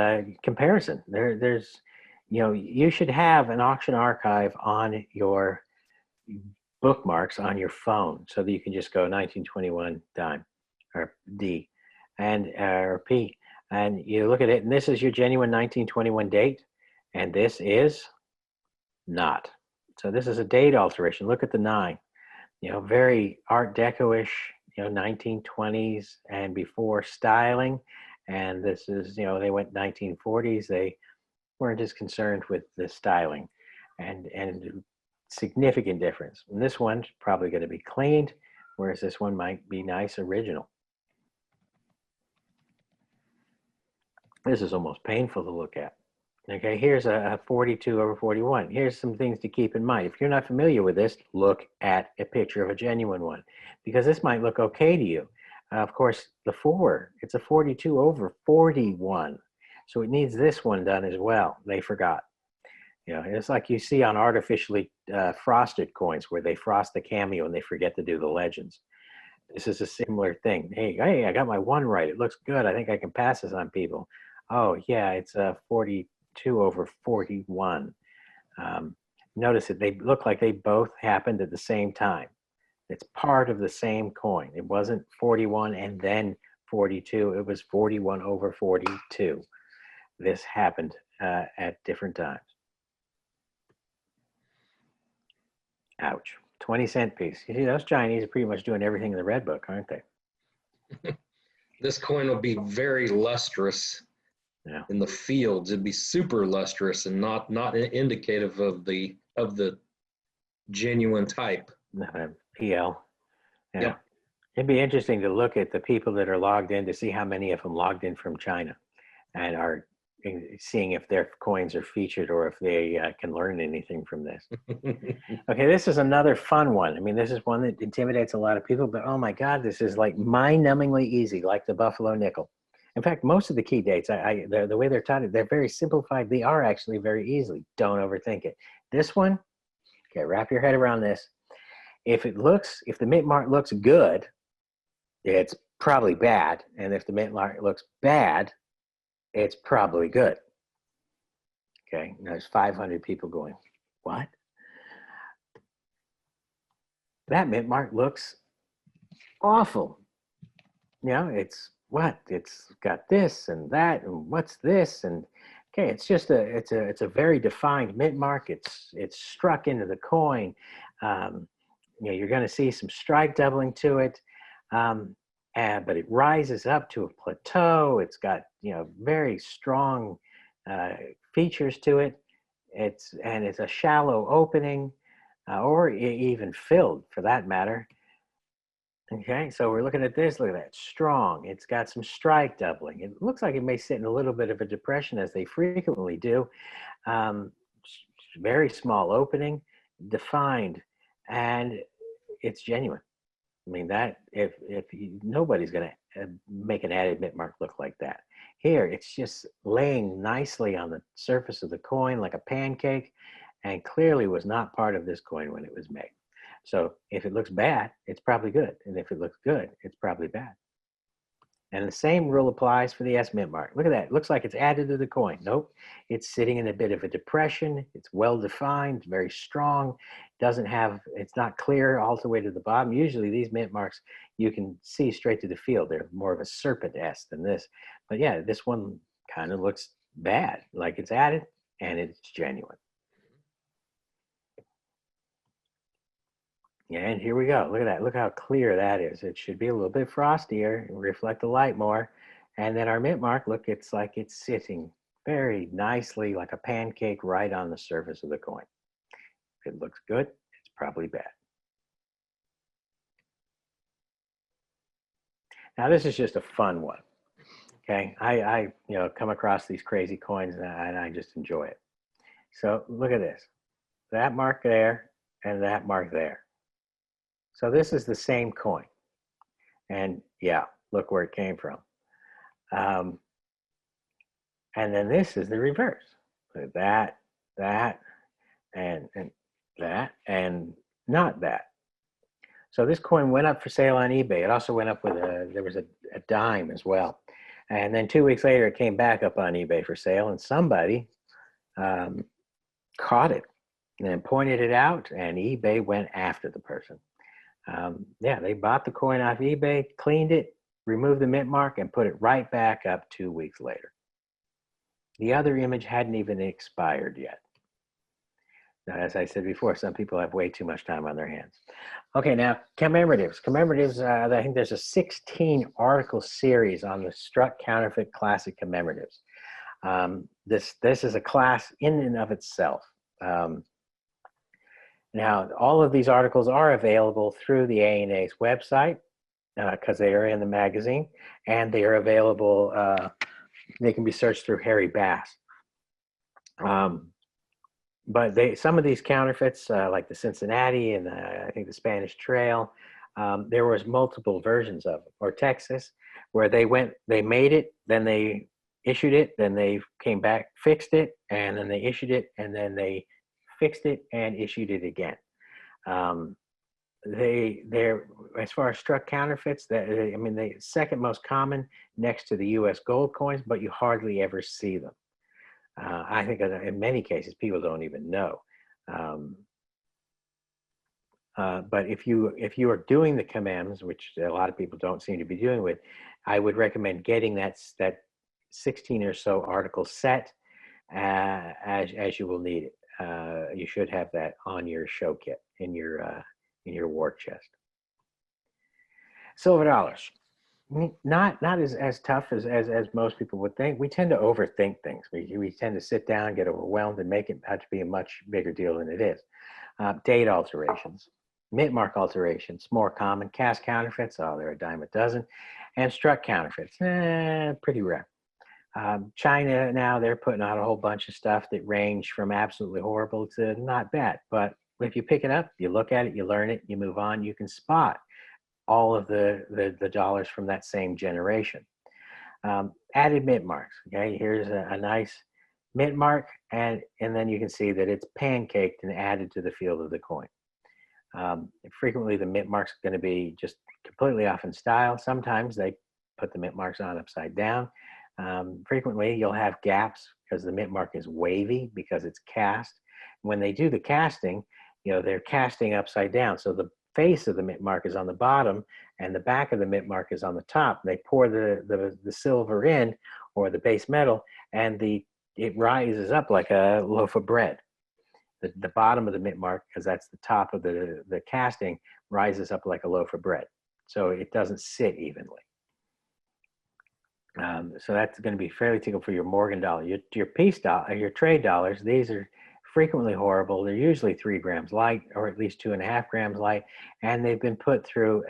comparison. There's, you know, you should have an auction archive on your bookmarks on your phone so that you can just go 1921 dime or D and or P, and you look at it, and this is your genuine 1921 date, and this is not. So this is a date alteration. Look at the 9. You know, very Art Deco-ish, you know, 1920s and before styling. And this is, you know, they went 1940s. They weren't as concerned with the styling, and significant difference. And this one's probably going to be cleaned, whereas this one might be nice original. This is almost painful to look at. Okay, here's a 42/41. Here's some things to keep in mind. If you're not familiar with this, look at a picture of a genuine one, because this might look okay to you. Of course, the 4, it's a 42/41. So it needs this one done as well. They forgot. You know, it's like you see on artificially frosted coins where they frost the cameo and they forget to do the legends. This is a similar thing. Hey, I got my 1 right. It looks good. I think I can pass this on people. Oh, yeah, it's a 42/41. Notice that they look like they both happened at the same time. It's part of the same coin. It wasn't 41 and then 42. It was 41/42. This happened at different times. Ouch. 20-cent piece. You see, those Chinese are pretty much doing everything in the red book, aren't they? This coin will be very lustrous. Yeah. In the fields. It'd be super lustrous and not indicative of the genuine type. PL. Yeah. Yep. It'd be interesting to look at the people that are logged in to see how many of them logged in from China and are seeing if their coins are featured or if they can learn anything from this. Okay, this is another fun one. I mean, this is one that intimidates a lot of people, but oh my God, this is like mind-numbingly easy, like the Buffalo nickel. In fact, most of the key dates, the way they're taught, they're very simplified. They are actually very easy. Don't overthink it. This one, okay, wrap your head around this. If the Mintmark looks good, it's probably bad. And if the Mintmark looks bad, it's probably good. Okay, and there's 500 people going, what? That Mintmark looks awful. You know, it's what? It's got this and that, and what's this? And okay, it's just it's a very defined Mintmark. It's struck into the coin. You know, you're going to see some strike doubling to it, but it rises up to a plateau. It's got, you know, very strong features to it. It's a shallow opening, or even filled for that matter. Okay, so we're looking at this. Look at that, strong. It's got some strike doubling. It looks like it may sit in a little bit of a depression, as they frequently do. Very small opening, defined, and it's genuine. I mean, that nobody's going to make an added Mintmark look like that. Here, it's just laying nicely on the surface of the coin like a pancake, and clearly was not part of this coin when it was made. So if it looks bad, it's probably good. And if it looks good, it's probably bad. And the same rule applies for the S Mintmark. Look at that. It looks like it's added to the coin. Nope. It's sitting in a bit of a depression. It's well defined, very strong. It's not clear all the way to the bottom. Usually these Mintmarks, you can see straight to the field. They're more of a serpent S than this. But yeah, this one kind of looks bad, like it's added and it's genuine. Yeah, and here we go. Look at that. Look how clear that is. It should be a little bit frostier, reflect the light more. And then our Mintmark, look, it's like it's sitting very nicely like a pancake right on the surface of the coin. If it looks good, it's probably bad. Now this is just a fun one. Okay, I you know, come across these crazy coins and I just enjoy it. So look at this. That mark there and that mark there. So this is the same coin. And yeah, look where it came from. And then this is the reverse. That, and that, and not that. So this coin went up for sale on eBay. It also went up with there was a dime as well. And then 2 weeks later, it came back up on eBay for sale, and somebody caught it and pointed it out, and eBay went after the person. Yeah, they bought the coin off eBay, cleaned it, removed the Mintmark, and put it right back up 2 weeks later. The other image hadn't even expired yet. Now, as I said before, some people have way too much time on their hands. Okay, now commemoratives. Commemoratives, I think there's a 16-article series on the Struck Counterfeit Classic Commemoratives. This is a class in and of itself. Now, all of these articles are available through the ANA's website because they are in the magazine, and they are available, they can be searched through Harry Bass. But some of these counterfeits, like the Cincinnati and I think the Spanish Trail, there was multiple versions of it. Or Texas, where they made it, then they issued it, then they came back, fixed it, and then they issued it, and then they fixed it and issued it again. They're as far as struck counterfeits, I mean, the second most common next to the U.S. gold coins, but you hardly ever see them. I think in many cases people don't even know. But if you are doing the commems, which a lot of people don't seem to be doing with, I would recommend getting that 16 or so article set as you will need it. You should have that on your show kit in your war chest. Silver dollars, not as tough as most people would think. We tend to overthink things. We tend to sit down, get overwhelmed, and make it out to be a much bigger deal than it is. Date alterations, Mintmark alterations, more common. Cast counterfeits, oh, they're a dime a dozen, and struck counterfeits, pretty rare. China now, they're putting out a whole bunch of stuff that range from absolutely horrible to not bad. But if you pick it up, you look at it, you learn it, you move on, you can spot all of the dollars from that same generation. Added Mintmarks, okay? Here's a nice Mintmark, and then you can see that it's pancaked and added to the field of the coin. Frequently, the Mintmark's going to be just completely off in style. Sometimes they put the Mintmarks on upside down. Frequently, you'll have gaps because the Mintmark is wavy because it's cast. When they do the casting, they're casting upside down. So the face of the Mintmark is on the bottom and the back of the Mintmark is on the top. They pour the silver in, or the base metal, and it rises up like a loaf of bread. The bottom of the Mintmark, because that's the top of the casting, rises up like a loaf of bread. So it doesn't sit evenly. So that's going to be fairly typical for your Morgan dollar. Your peace dollar, your trade dollars, these are frequently horrible. They're usually 3 grams light, or at least 2.5 grams light, and they've been put through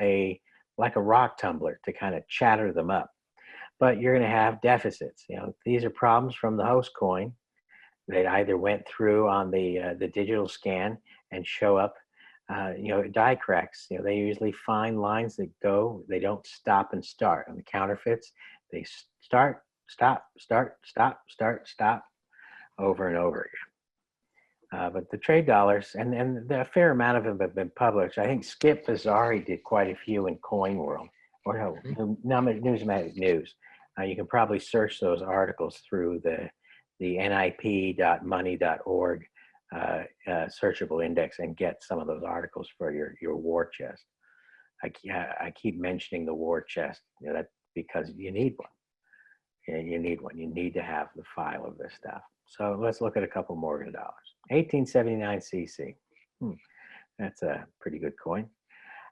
like a rock tumbler to kind of chatter them up. But you're going to have deficits. These are problems from the host coin. They either went through on the digital scan and show up, die cracks. They usually find lines that go. They don't stop and start. On the counterfeits, they start, stop, start, stop, start, stop, over and over again. But the trade dollars, and a fair amount of them have been published. I think Skip Bazzari did quite a few in Coin World, or no, Numismatic News. You can probably search those articles through the nip.money.org searchable index and get some of those articles for your war chest. I keep mentioning the war chest, that's because you need one. You need one. You need to have the file of this stuff. So let's look at a couple Morgan dollars. 1879 CC. That's a pretty good coin.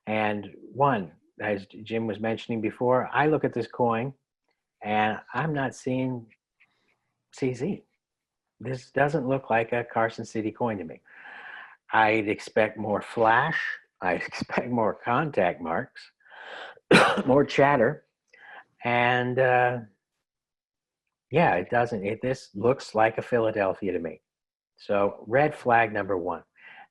And one, as Jim was mentioning before, I look at this coin and I'm not seeing CZ. This doesn't look like a Carson City coin to me. I'd expect more flash. I'd expect more contact marks, more chatter. And yeah, it doesn't. This looks like a Philadelphia to me. So red flag number 1.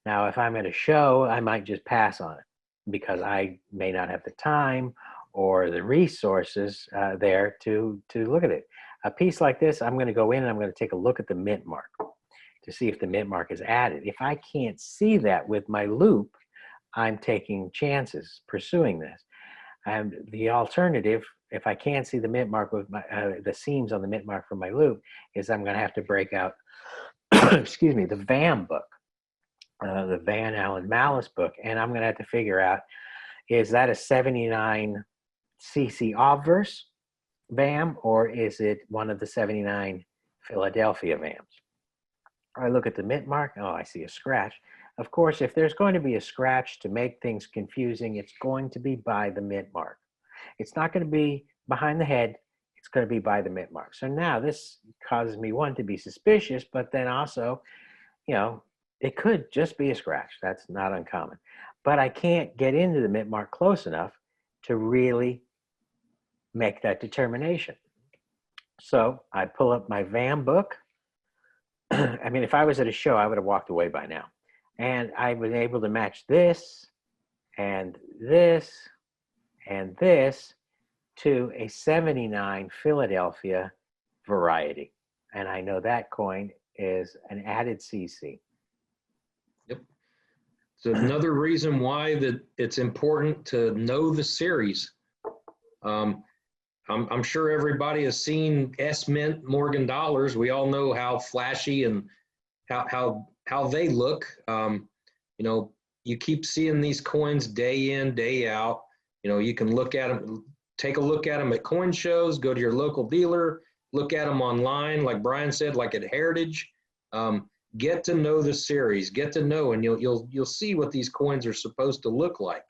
Now, if I'm at a show, I might just pass on it because I may not have the time or the resources there to look at it. A piece like this, I'm going to go in and I'm going to take a look at the Mintmark to see if the Mintmark is added. If I can't see that with my loop, I'm taking chances pursuing this. And the alternative, if I can't see the Mintmark with the seams on the Mintmark from my loop, is I'm going to have to break out, excuse me, the VAM book, the Van Allen Malice book, and I'm going to have to figure out, is that a 79 CC obverse VAM, or is it one of the 79 Philadelphia VAMs? I look at the Mintmark, oh, I see a scratch. Of course, if there's going to be a scratch to make things confusing, it's going to be by the Mintmark. It's not going to be behind the head, it's going to be by the Mintmark. So now this causes me, one, to be suspicious, but then also, it could just be a scratch. That's not uncommon. But I can't get into the Mintmark close enough to really make that determination. So I pull up my VAM book. I mean, if I was at a show, I would have walked away by now. And I was able to match this and this and this to a 79 Philadelphia variety. And I know that coin is an added CC. Yep. So another reason why that it's important to know the series. I'm sure everybody has seen S-Mint Morgan dollars. We all know how flashy and how they look. You keep seeing these coins day in, day out. You can look at them, take a look at them at coin shows, go to your local dealer, look at them online, like Brian said, like at Heritage. Get to know the series, get to know, and you'll see what these coins are supposed to look like.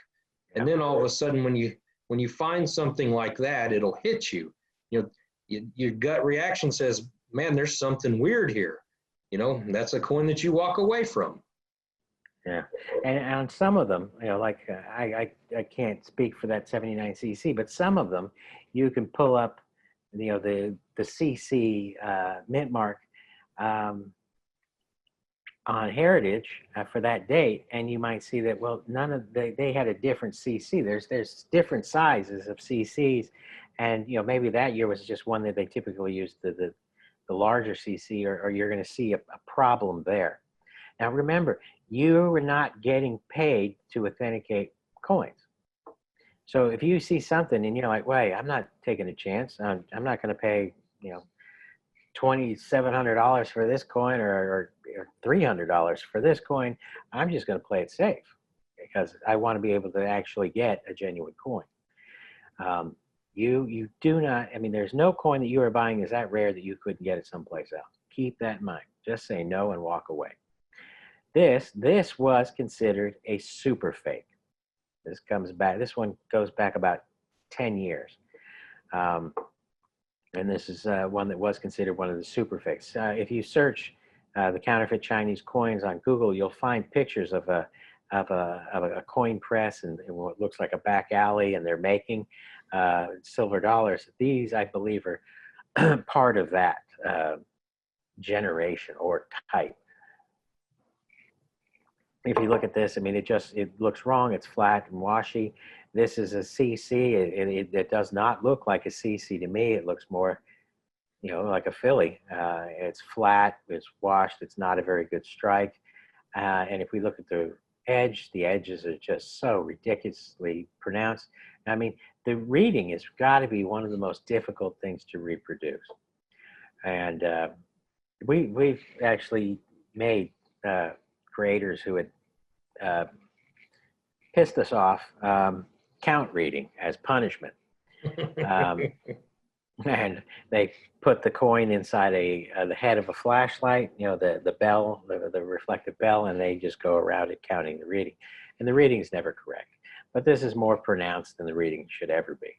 And then all of a sudden, when you find something like that, it'll hit you. Your gut reaction says, man, there's something weird here. That's a coin that you walk away from. Yeah, and on some of them, I can't speak for that 79 CC, but some of them, you can pull up, the CC Mintmark on Heritage for that date, and you might see that, well, they had a different CC. There's different sizes of CCs, and maybe that year was just one that they typically used the larger CC, or you're going to see a problem there. Now remember, you are not getting paid to authenticate coins. So if you see something and you're like, wait, I'm not taking a chance, I'm not going to pay you know, $2,700 for this coin or $300 for this coin. I'm just going to play it safe because I want to be able to actually get a genuine coin. You do not, I mean, there's no coin that you are buying is that rare that you couldn't get it someplace else. Keep that in mind. Just say no and walk away. This was considered a super fake. This one goes back about 10 years. And this is one that was considered one of the super fakes. If you search the counterfeit Chinese coins on Google, you'll find pictures of a coin press and what looks like a back alley, and they're making silver dollars. These, I believe, are part of that generation or type. If you look at this, I mean, it looks wrong. It's flat and washy. This is a CC. It does not look like a CC to me. It looks more, you know, like a Philly. It's flat. It's washed. It's not a very good strike. And if we look at the edges are just so ridiculously pronounced. I mean, the reading has got to be one of the most difficult things to reproduce. And we've actually made creators who had pissed us off count reading as punishment. And they put the coin inside the head of a flashlight, you know, the bell, the reflective bell, and they just go around it counting the reading. And the reading is never correct. But this is more pronounced than the reading should ever be.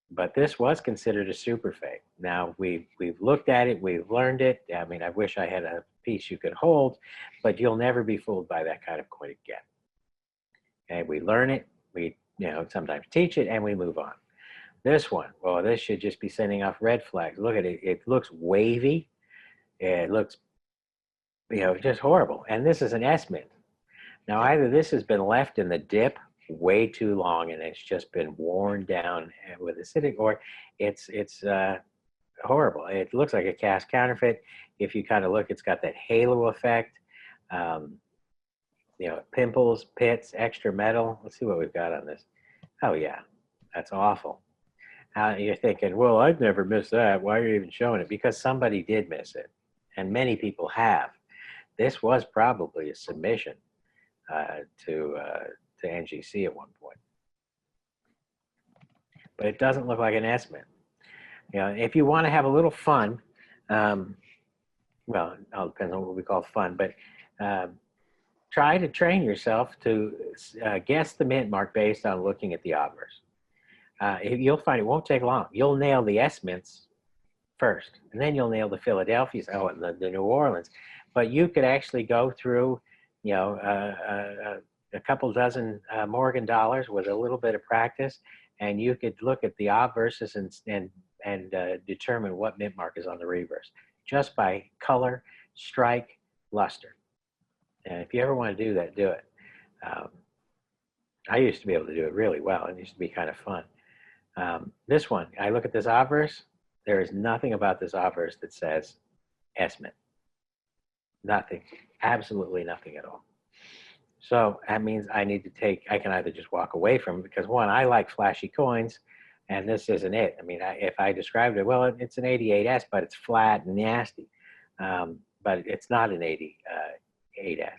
But this was considered a super fake. Now, we've looked at it, we've learned it. I mean, I wish I had a piece you could hold, but you'll never be fooled by that kind of coin again. And we learn it, we sometimes teach it, and we move on. This one, well, this should just be sending off red flags. Look at it. It looks wavy. It looks, just horrible. And this is an S-Mint. Now, either this has been left in the dip way too long and it's just been worn down with acidic, or it's horrible. It looks like a cast counterfeit. If you kind of look, it's got that halo effect. Pimples, pits, extra metal. Let's see what we've got on this. Oh, yeah. That's awful. You're thinking, well, I've never missed that. Why are you even showing it? Because somebody did miss it, and many people have. This was probably a submission to NGC at one point. But it doesn't look like an S-Mint. If you want to have a little fun, well, it all depends on what we call fun, but try to train yourself to guess the mint mark based on looking at the obverse. You'll find it won't take long. You'll nail the S-Mints first, and then you'll nail the Philadelphias, and the New Orleans. But you could actually go through, a couple dozen Morgan dollars with a little bit of practice, and you could look at the obverses and determine what mint mark is on the reverse just by color, strike, luster. And if you ever want to do that, do it. I used to be able to do it really well. It used to be kind of fun. This one, I look at this obverse. There is nothing about this obverse that says S-Mint. Nothing. Absolutely nothing at all. So that means I can either just walk away from it because, one, I like flashy coins, and this isn't it. I mean, if I described it, well, it's an 88S, but it's flat and nasty. But it's not an 88S.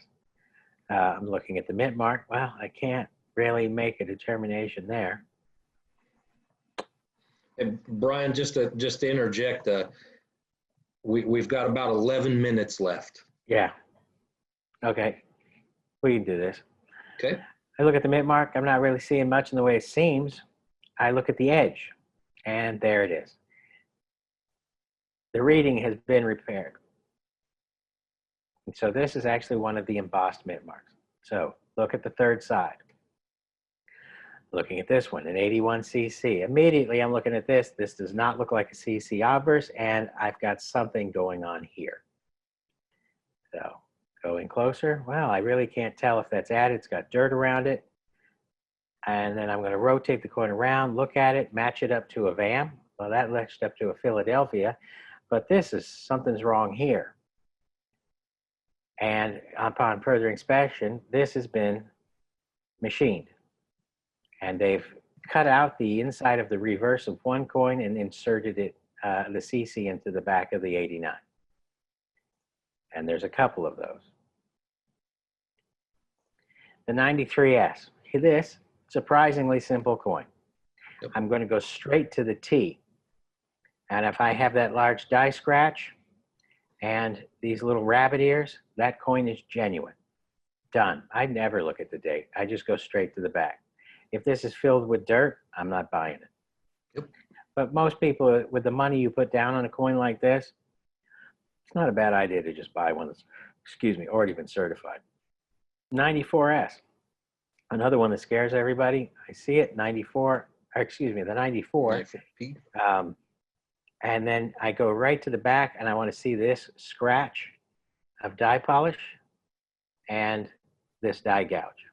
I'm looking at the mint mark. Well, I can't really make a determination there. And Brian, just to interject, we've got about 11 minutes left. Yeah. Okay. We can do this. Okay. I look at the mint mark. I'm not really seeing much in the way it seems. I look at the edge, and there it is. The reading has been repaired. And so this is actually one of the embossed mint marks. So look at the third side. Looking at this one, an 81cc. Immediately I'm looking at this. This does not look like a CC obverse, and I've got something going on here. So going closer, well, I really can't tell if that's added. It's got dirt around it. And then I'm going to rotate the coin around, look at it, match it up to a VAM. Well, that matched up to a Philadelphia, but something's wrong here. And upon further inspection, this has been machined. And they've cut out the inside of the reverse of one coin and inserted it the CC into the back of the 89. And there's a couple of those. The 93S. This surprisingly simple coin. Yep. I'm going to go straight to the T. And if I have that large die scratch and these little rabbit ears, that coin is genuine. Done. I never look at the date. I just go straight to the back. If this is filled with dirt, I'm not buying it. Yep. But most people, with the money you put down on a coin like this, it's not a bad idea to just buy one that's, already been certified. 94S. Another one that scares everybody. I see it, the 94. 94P. And then I go right to the back and I want to see this scratch of die polish and this die gouge.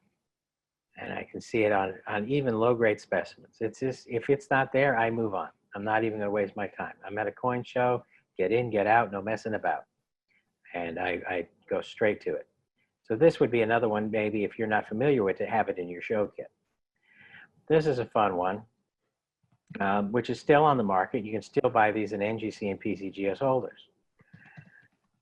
And I can see it on even low-grade specimens. It's just, if it's not there, I move on. I'm not even going to waste my time. I'm at a coin show, get in, get out, no messing about. And I go straight to it. So this would be another one, maybe if you're not familiar with, to have it in your show kit. This is a fun one, which is still on the market. You can still buy these in NGC and PCGS holders.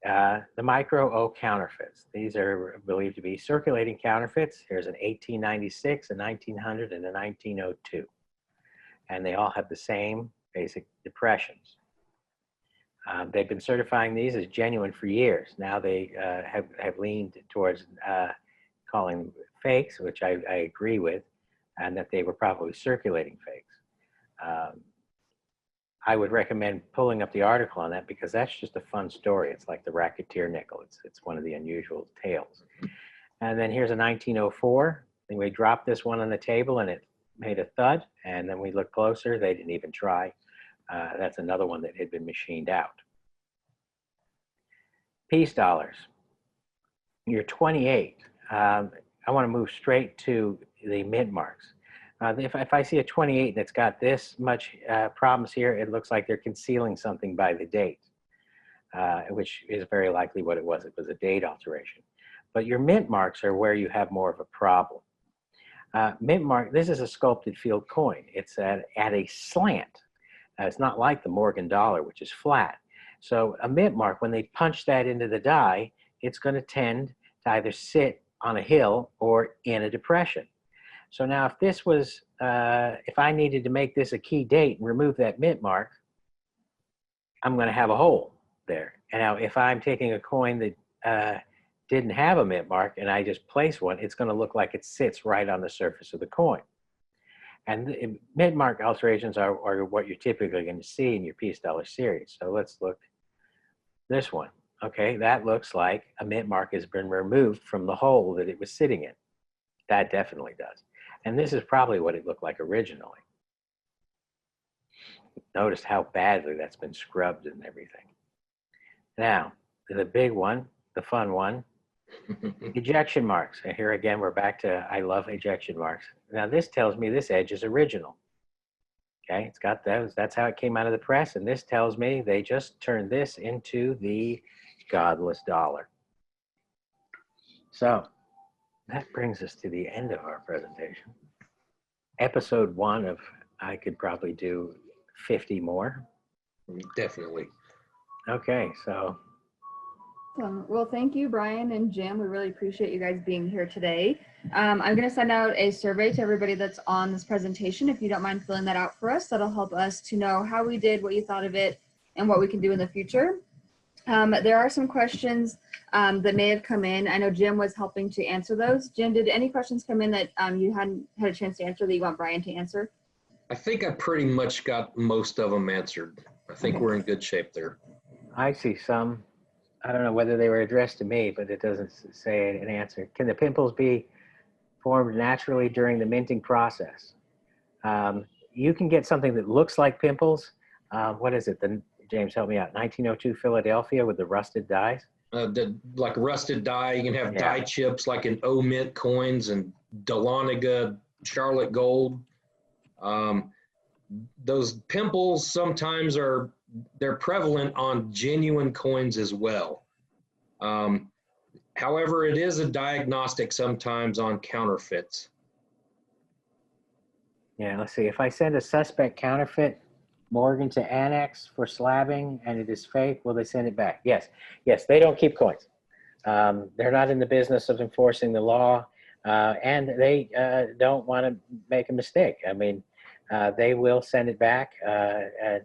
The micro O counterfeits. These are believed to be circulating counterfeits. Here's an 1896, a 1900, and a 1902. And they all have the same basic depressions. They've been certifying these as genuine for years. Now they have leaned towards calling them fakes, which I agree with, and that they were probably circulating fakes. I would recommend pulling up the article on that because that's just a fun story. It's like the racketeer nickel. It's one of the unusual tales. And then here's a 1904. And we dropped this one on the table and it made a thud. And then we looked closer. They didn't even try. That's another one that had been machined out. Peace dollars. You're 28. I want to move straight to the Mintmarks. If I see a 28 that's got this much problems here, it looks like they're concealing something by the date, which is very likely what it was. It was a date alteration. But your Mintmarks are where you have more of a problem. Mintmark, this is a sculpted field coin. It's at a slant. It's not like the Morgan dollar, which is flat. So a Mintmark, when they punch that into the die, it's going to tend to either sit on a hill or in a depression. So now if this was, if I needed to make this a key date and remove that Mintmark, I'm going to have a hole there. And now if I'm taking a coin that didn't have a Mintmark and I just place one, it's going to look like it sits right on the surface of the coin. And Mintmark alterations are what you're typically going to see in your piece dollar series. So let's look this one. Okay, that looks like a Mintmark has been removed from the hole that it was sitting in. That definitely does. And this is probably what it looked like originally. Notice how badly that's been scrubbed and everything. Now, the big one, the fun one, ejection marks. And here again, we're back to, I love ejection marks. Now this tells me this edge is original. Okay, it's got those. That's how it came out of the press. And this tells me they just turned this into the godless dollar. So that brings us to the end of our presentation. Episode 1 of, I could probably do 50 more. Definitely. Okay, so. Well, thank you, Brian and Jim. We really appreciate you guys being here today. I'm going to send out a survey to everybody that's on this presentation. If you don't mind filling that out for us, that'll help us to know how we did, what you thought of it, and what we can do in the future. There are some questions that may have come in. I know Jim was helping to answer those. Jim, did any questions come in that you hadn't had a chance to answer that you want Brian to answer? I think I pretty much got most of them answered. I think we're in good shape there. I see some. I don't know whether they were addressed to me, but it doesn't say an answer. Can the pimples be formed naturally during the minting process? You can get something that looks like pimples. What is it? James, help me out. 1902 Philadelphia with the rusted dies? Like rusted die. You can have die chips like in O-Mint coins and Dahlonega Charlotte Gold. Those pimples sometimes they're prevalent on genuine coins as well. However, it is a diagnostic sometimes on counterfeits. Yeah, let's see. If I send a suspect counterfeit, Morgan to annex for slabbing and it is fake, will they send it back? Yes, yes, they don't keep coins. They're not in the business of enforcing the law, and they don't want to make a mistake. I mean, they will send it back. And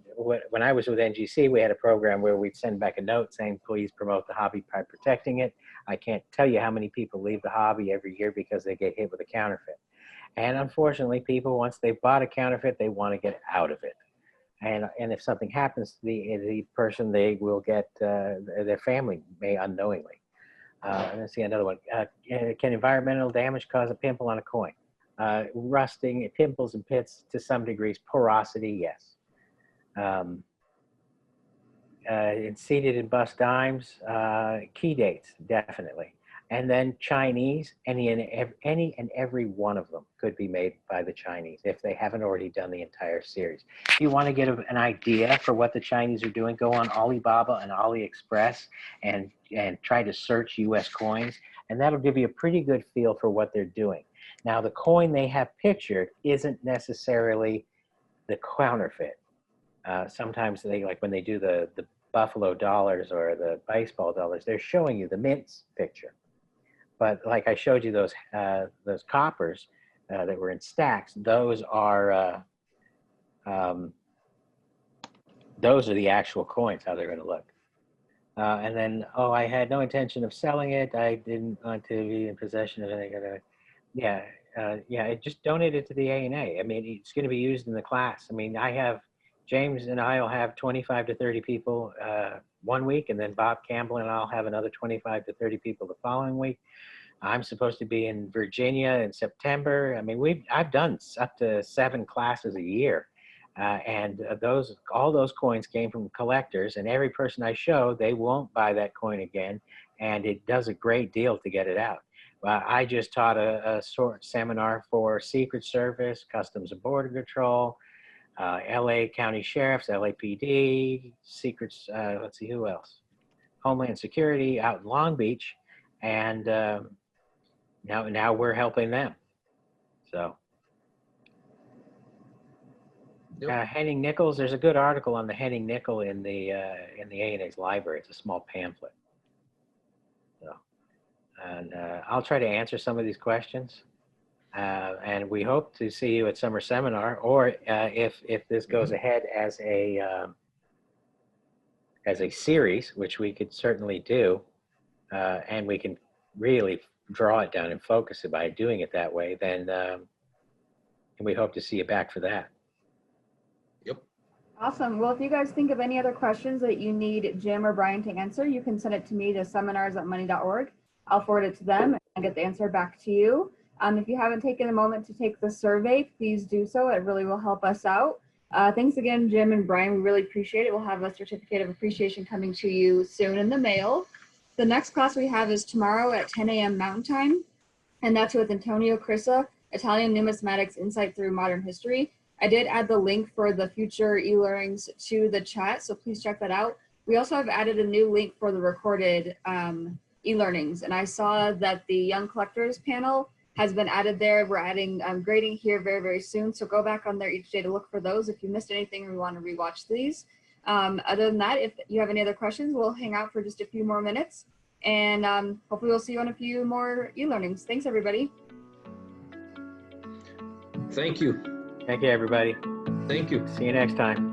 when I was with NGC, we had a program where we'd send back a note saying, please promote the hobby by protecting it. I can't tell you how many people leave the hobby every year because they get hit with a counterfeit. And unfortunately, people, once they've bought a counterfeit, they want to get out of it. And if something happens to the person, they will get, their family may unknowingly. Let's see another one. Can environmental damage cause a pimple on a coin? Rusting, pimples and pits to some degrees. Porosity, yes. Seated in bust dimes, key dates, definitely. And then Chinese, any and every one of them could be made by the Chinese if they haven't already done the entire series. If you want to get an idea for what the Chinese are doing, go on Alibaba and AliExpress and try to search US coins, and that'll give you a pretty good feel for what they're doing. Now, the coin they have pictured isn't necessarily the counterfeit. Sometimes they, like when they do the Buffalo dollars or the baseball dollars, they're showing you the mint's picture. But like I showed you those coppers that were in stacks, those are the actual coins, how they're going to look. And then, oh, I had no intention of selling it. I didn't want to be in possession of anything. Yeah, just donate it to the ANA. I mean, it's going to be used in the class. I mean, James and I will have 25 to 30 people one week, and then Bob Campbell and I'll have another 25 to 30 people the following week. I'm supposed to be in Virginia in September. I mean, I've done up to 7 classes a year. And all those coins came from collectors, and every person I show, they won't buy that coin again. And it does a great deal to get it out. I just taught a short seminar for Secret Service, Customs and Border Control, LA County Sheriffs, LAPD, Secrets, let's see, who else? Homeland Security out in Long Beach. And now we're helping them. So. Yep. Henning Nichols, there's a good article on the Henning Nickel in the ANA's library. It's a small pamphlet. So, and I'll try to answer some of these questions. And we hope to see you at summer seminar, or if this goes ahead as a series, which we could certainly do, and we can really draw it down and focus it by doing it that way, then and we hope to see you back for that. Yep. Awesome. Well, if you guys think of any other questions that you need Jim or Brian to answer, you can send it to me to seminars@money.org. I'll forward it to them and get the answer back to you. If you haven't taken a moment to take the survey, please do so. It really will help us out. Thanks again, Jim and Brian. We really appreciate it. We'll have a certificate of appreciation coming to you soon in the mail. The next class we have is tomorrow at 10 a.m. Mountain Time, and that's with Antonio Crissa, Italian Numismatics Insight Through Modern History. I did add the link for the future e-learnings to the chat, so please check that out. We also have added a new link for the recorded e-learnings, and I saw that the Young Collectors panel has been added there. We're adding grading here very, very soon, so go back on there each day to look for those if you missed anything or you want to rewatch these. Other than that, if you have any other questions, we'll hang out for just a few more minutes, and hopefully we'll see you on a few more e-learnings. Thanks, everybody. Thank you. Thank you, everybody. Thank you. See you next time.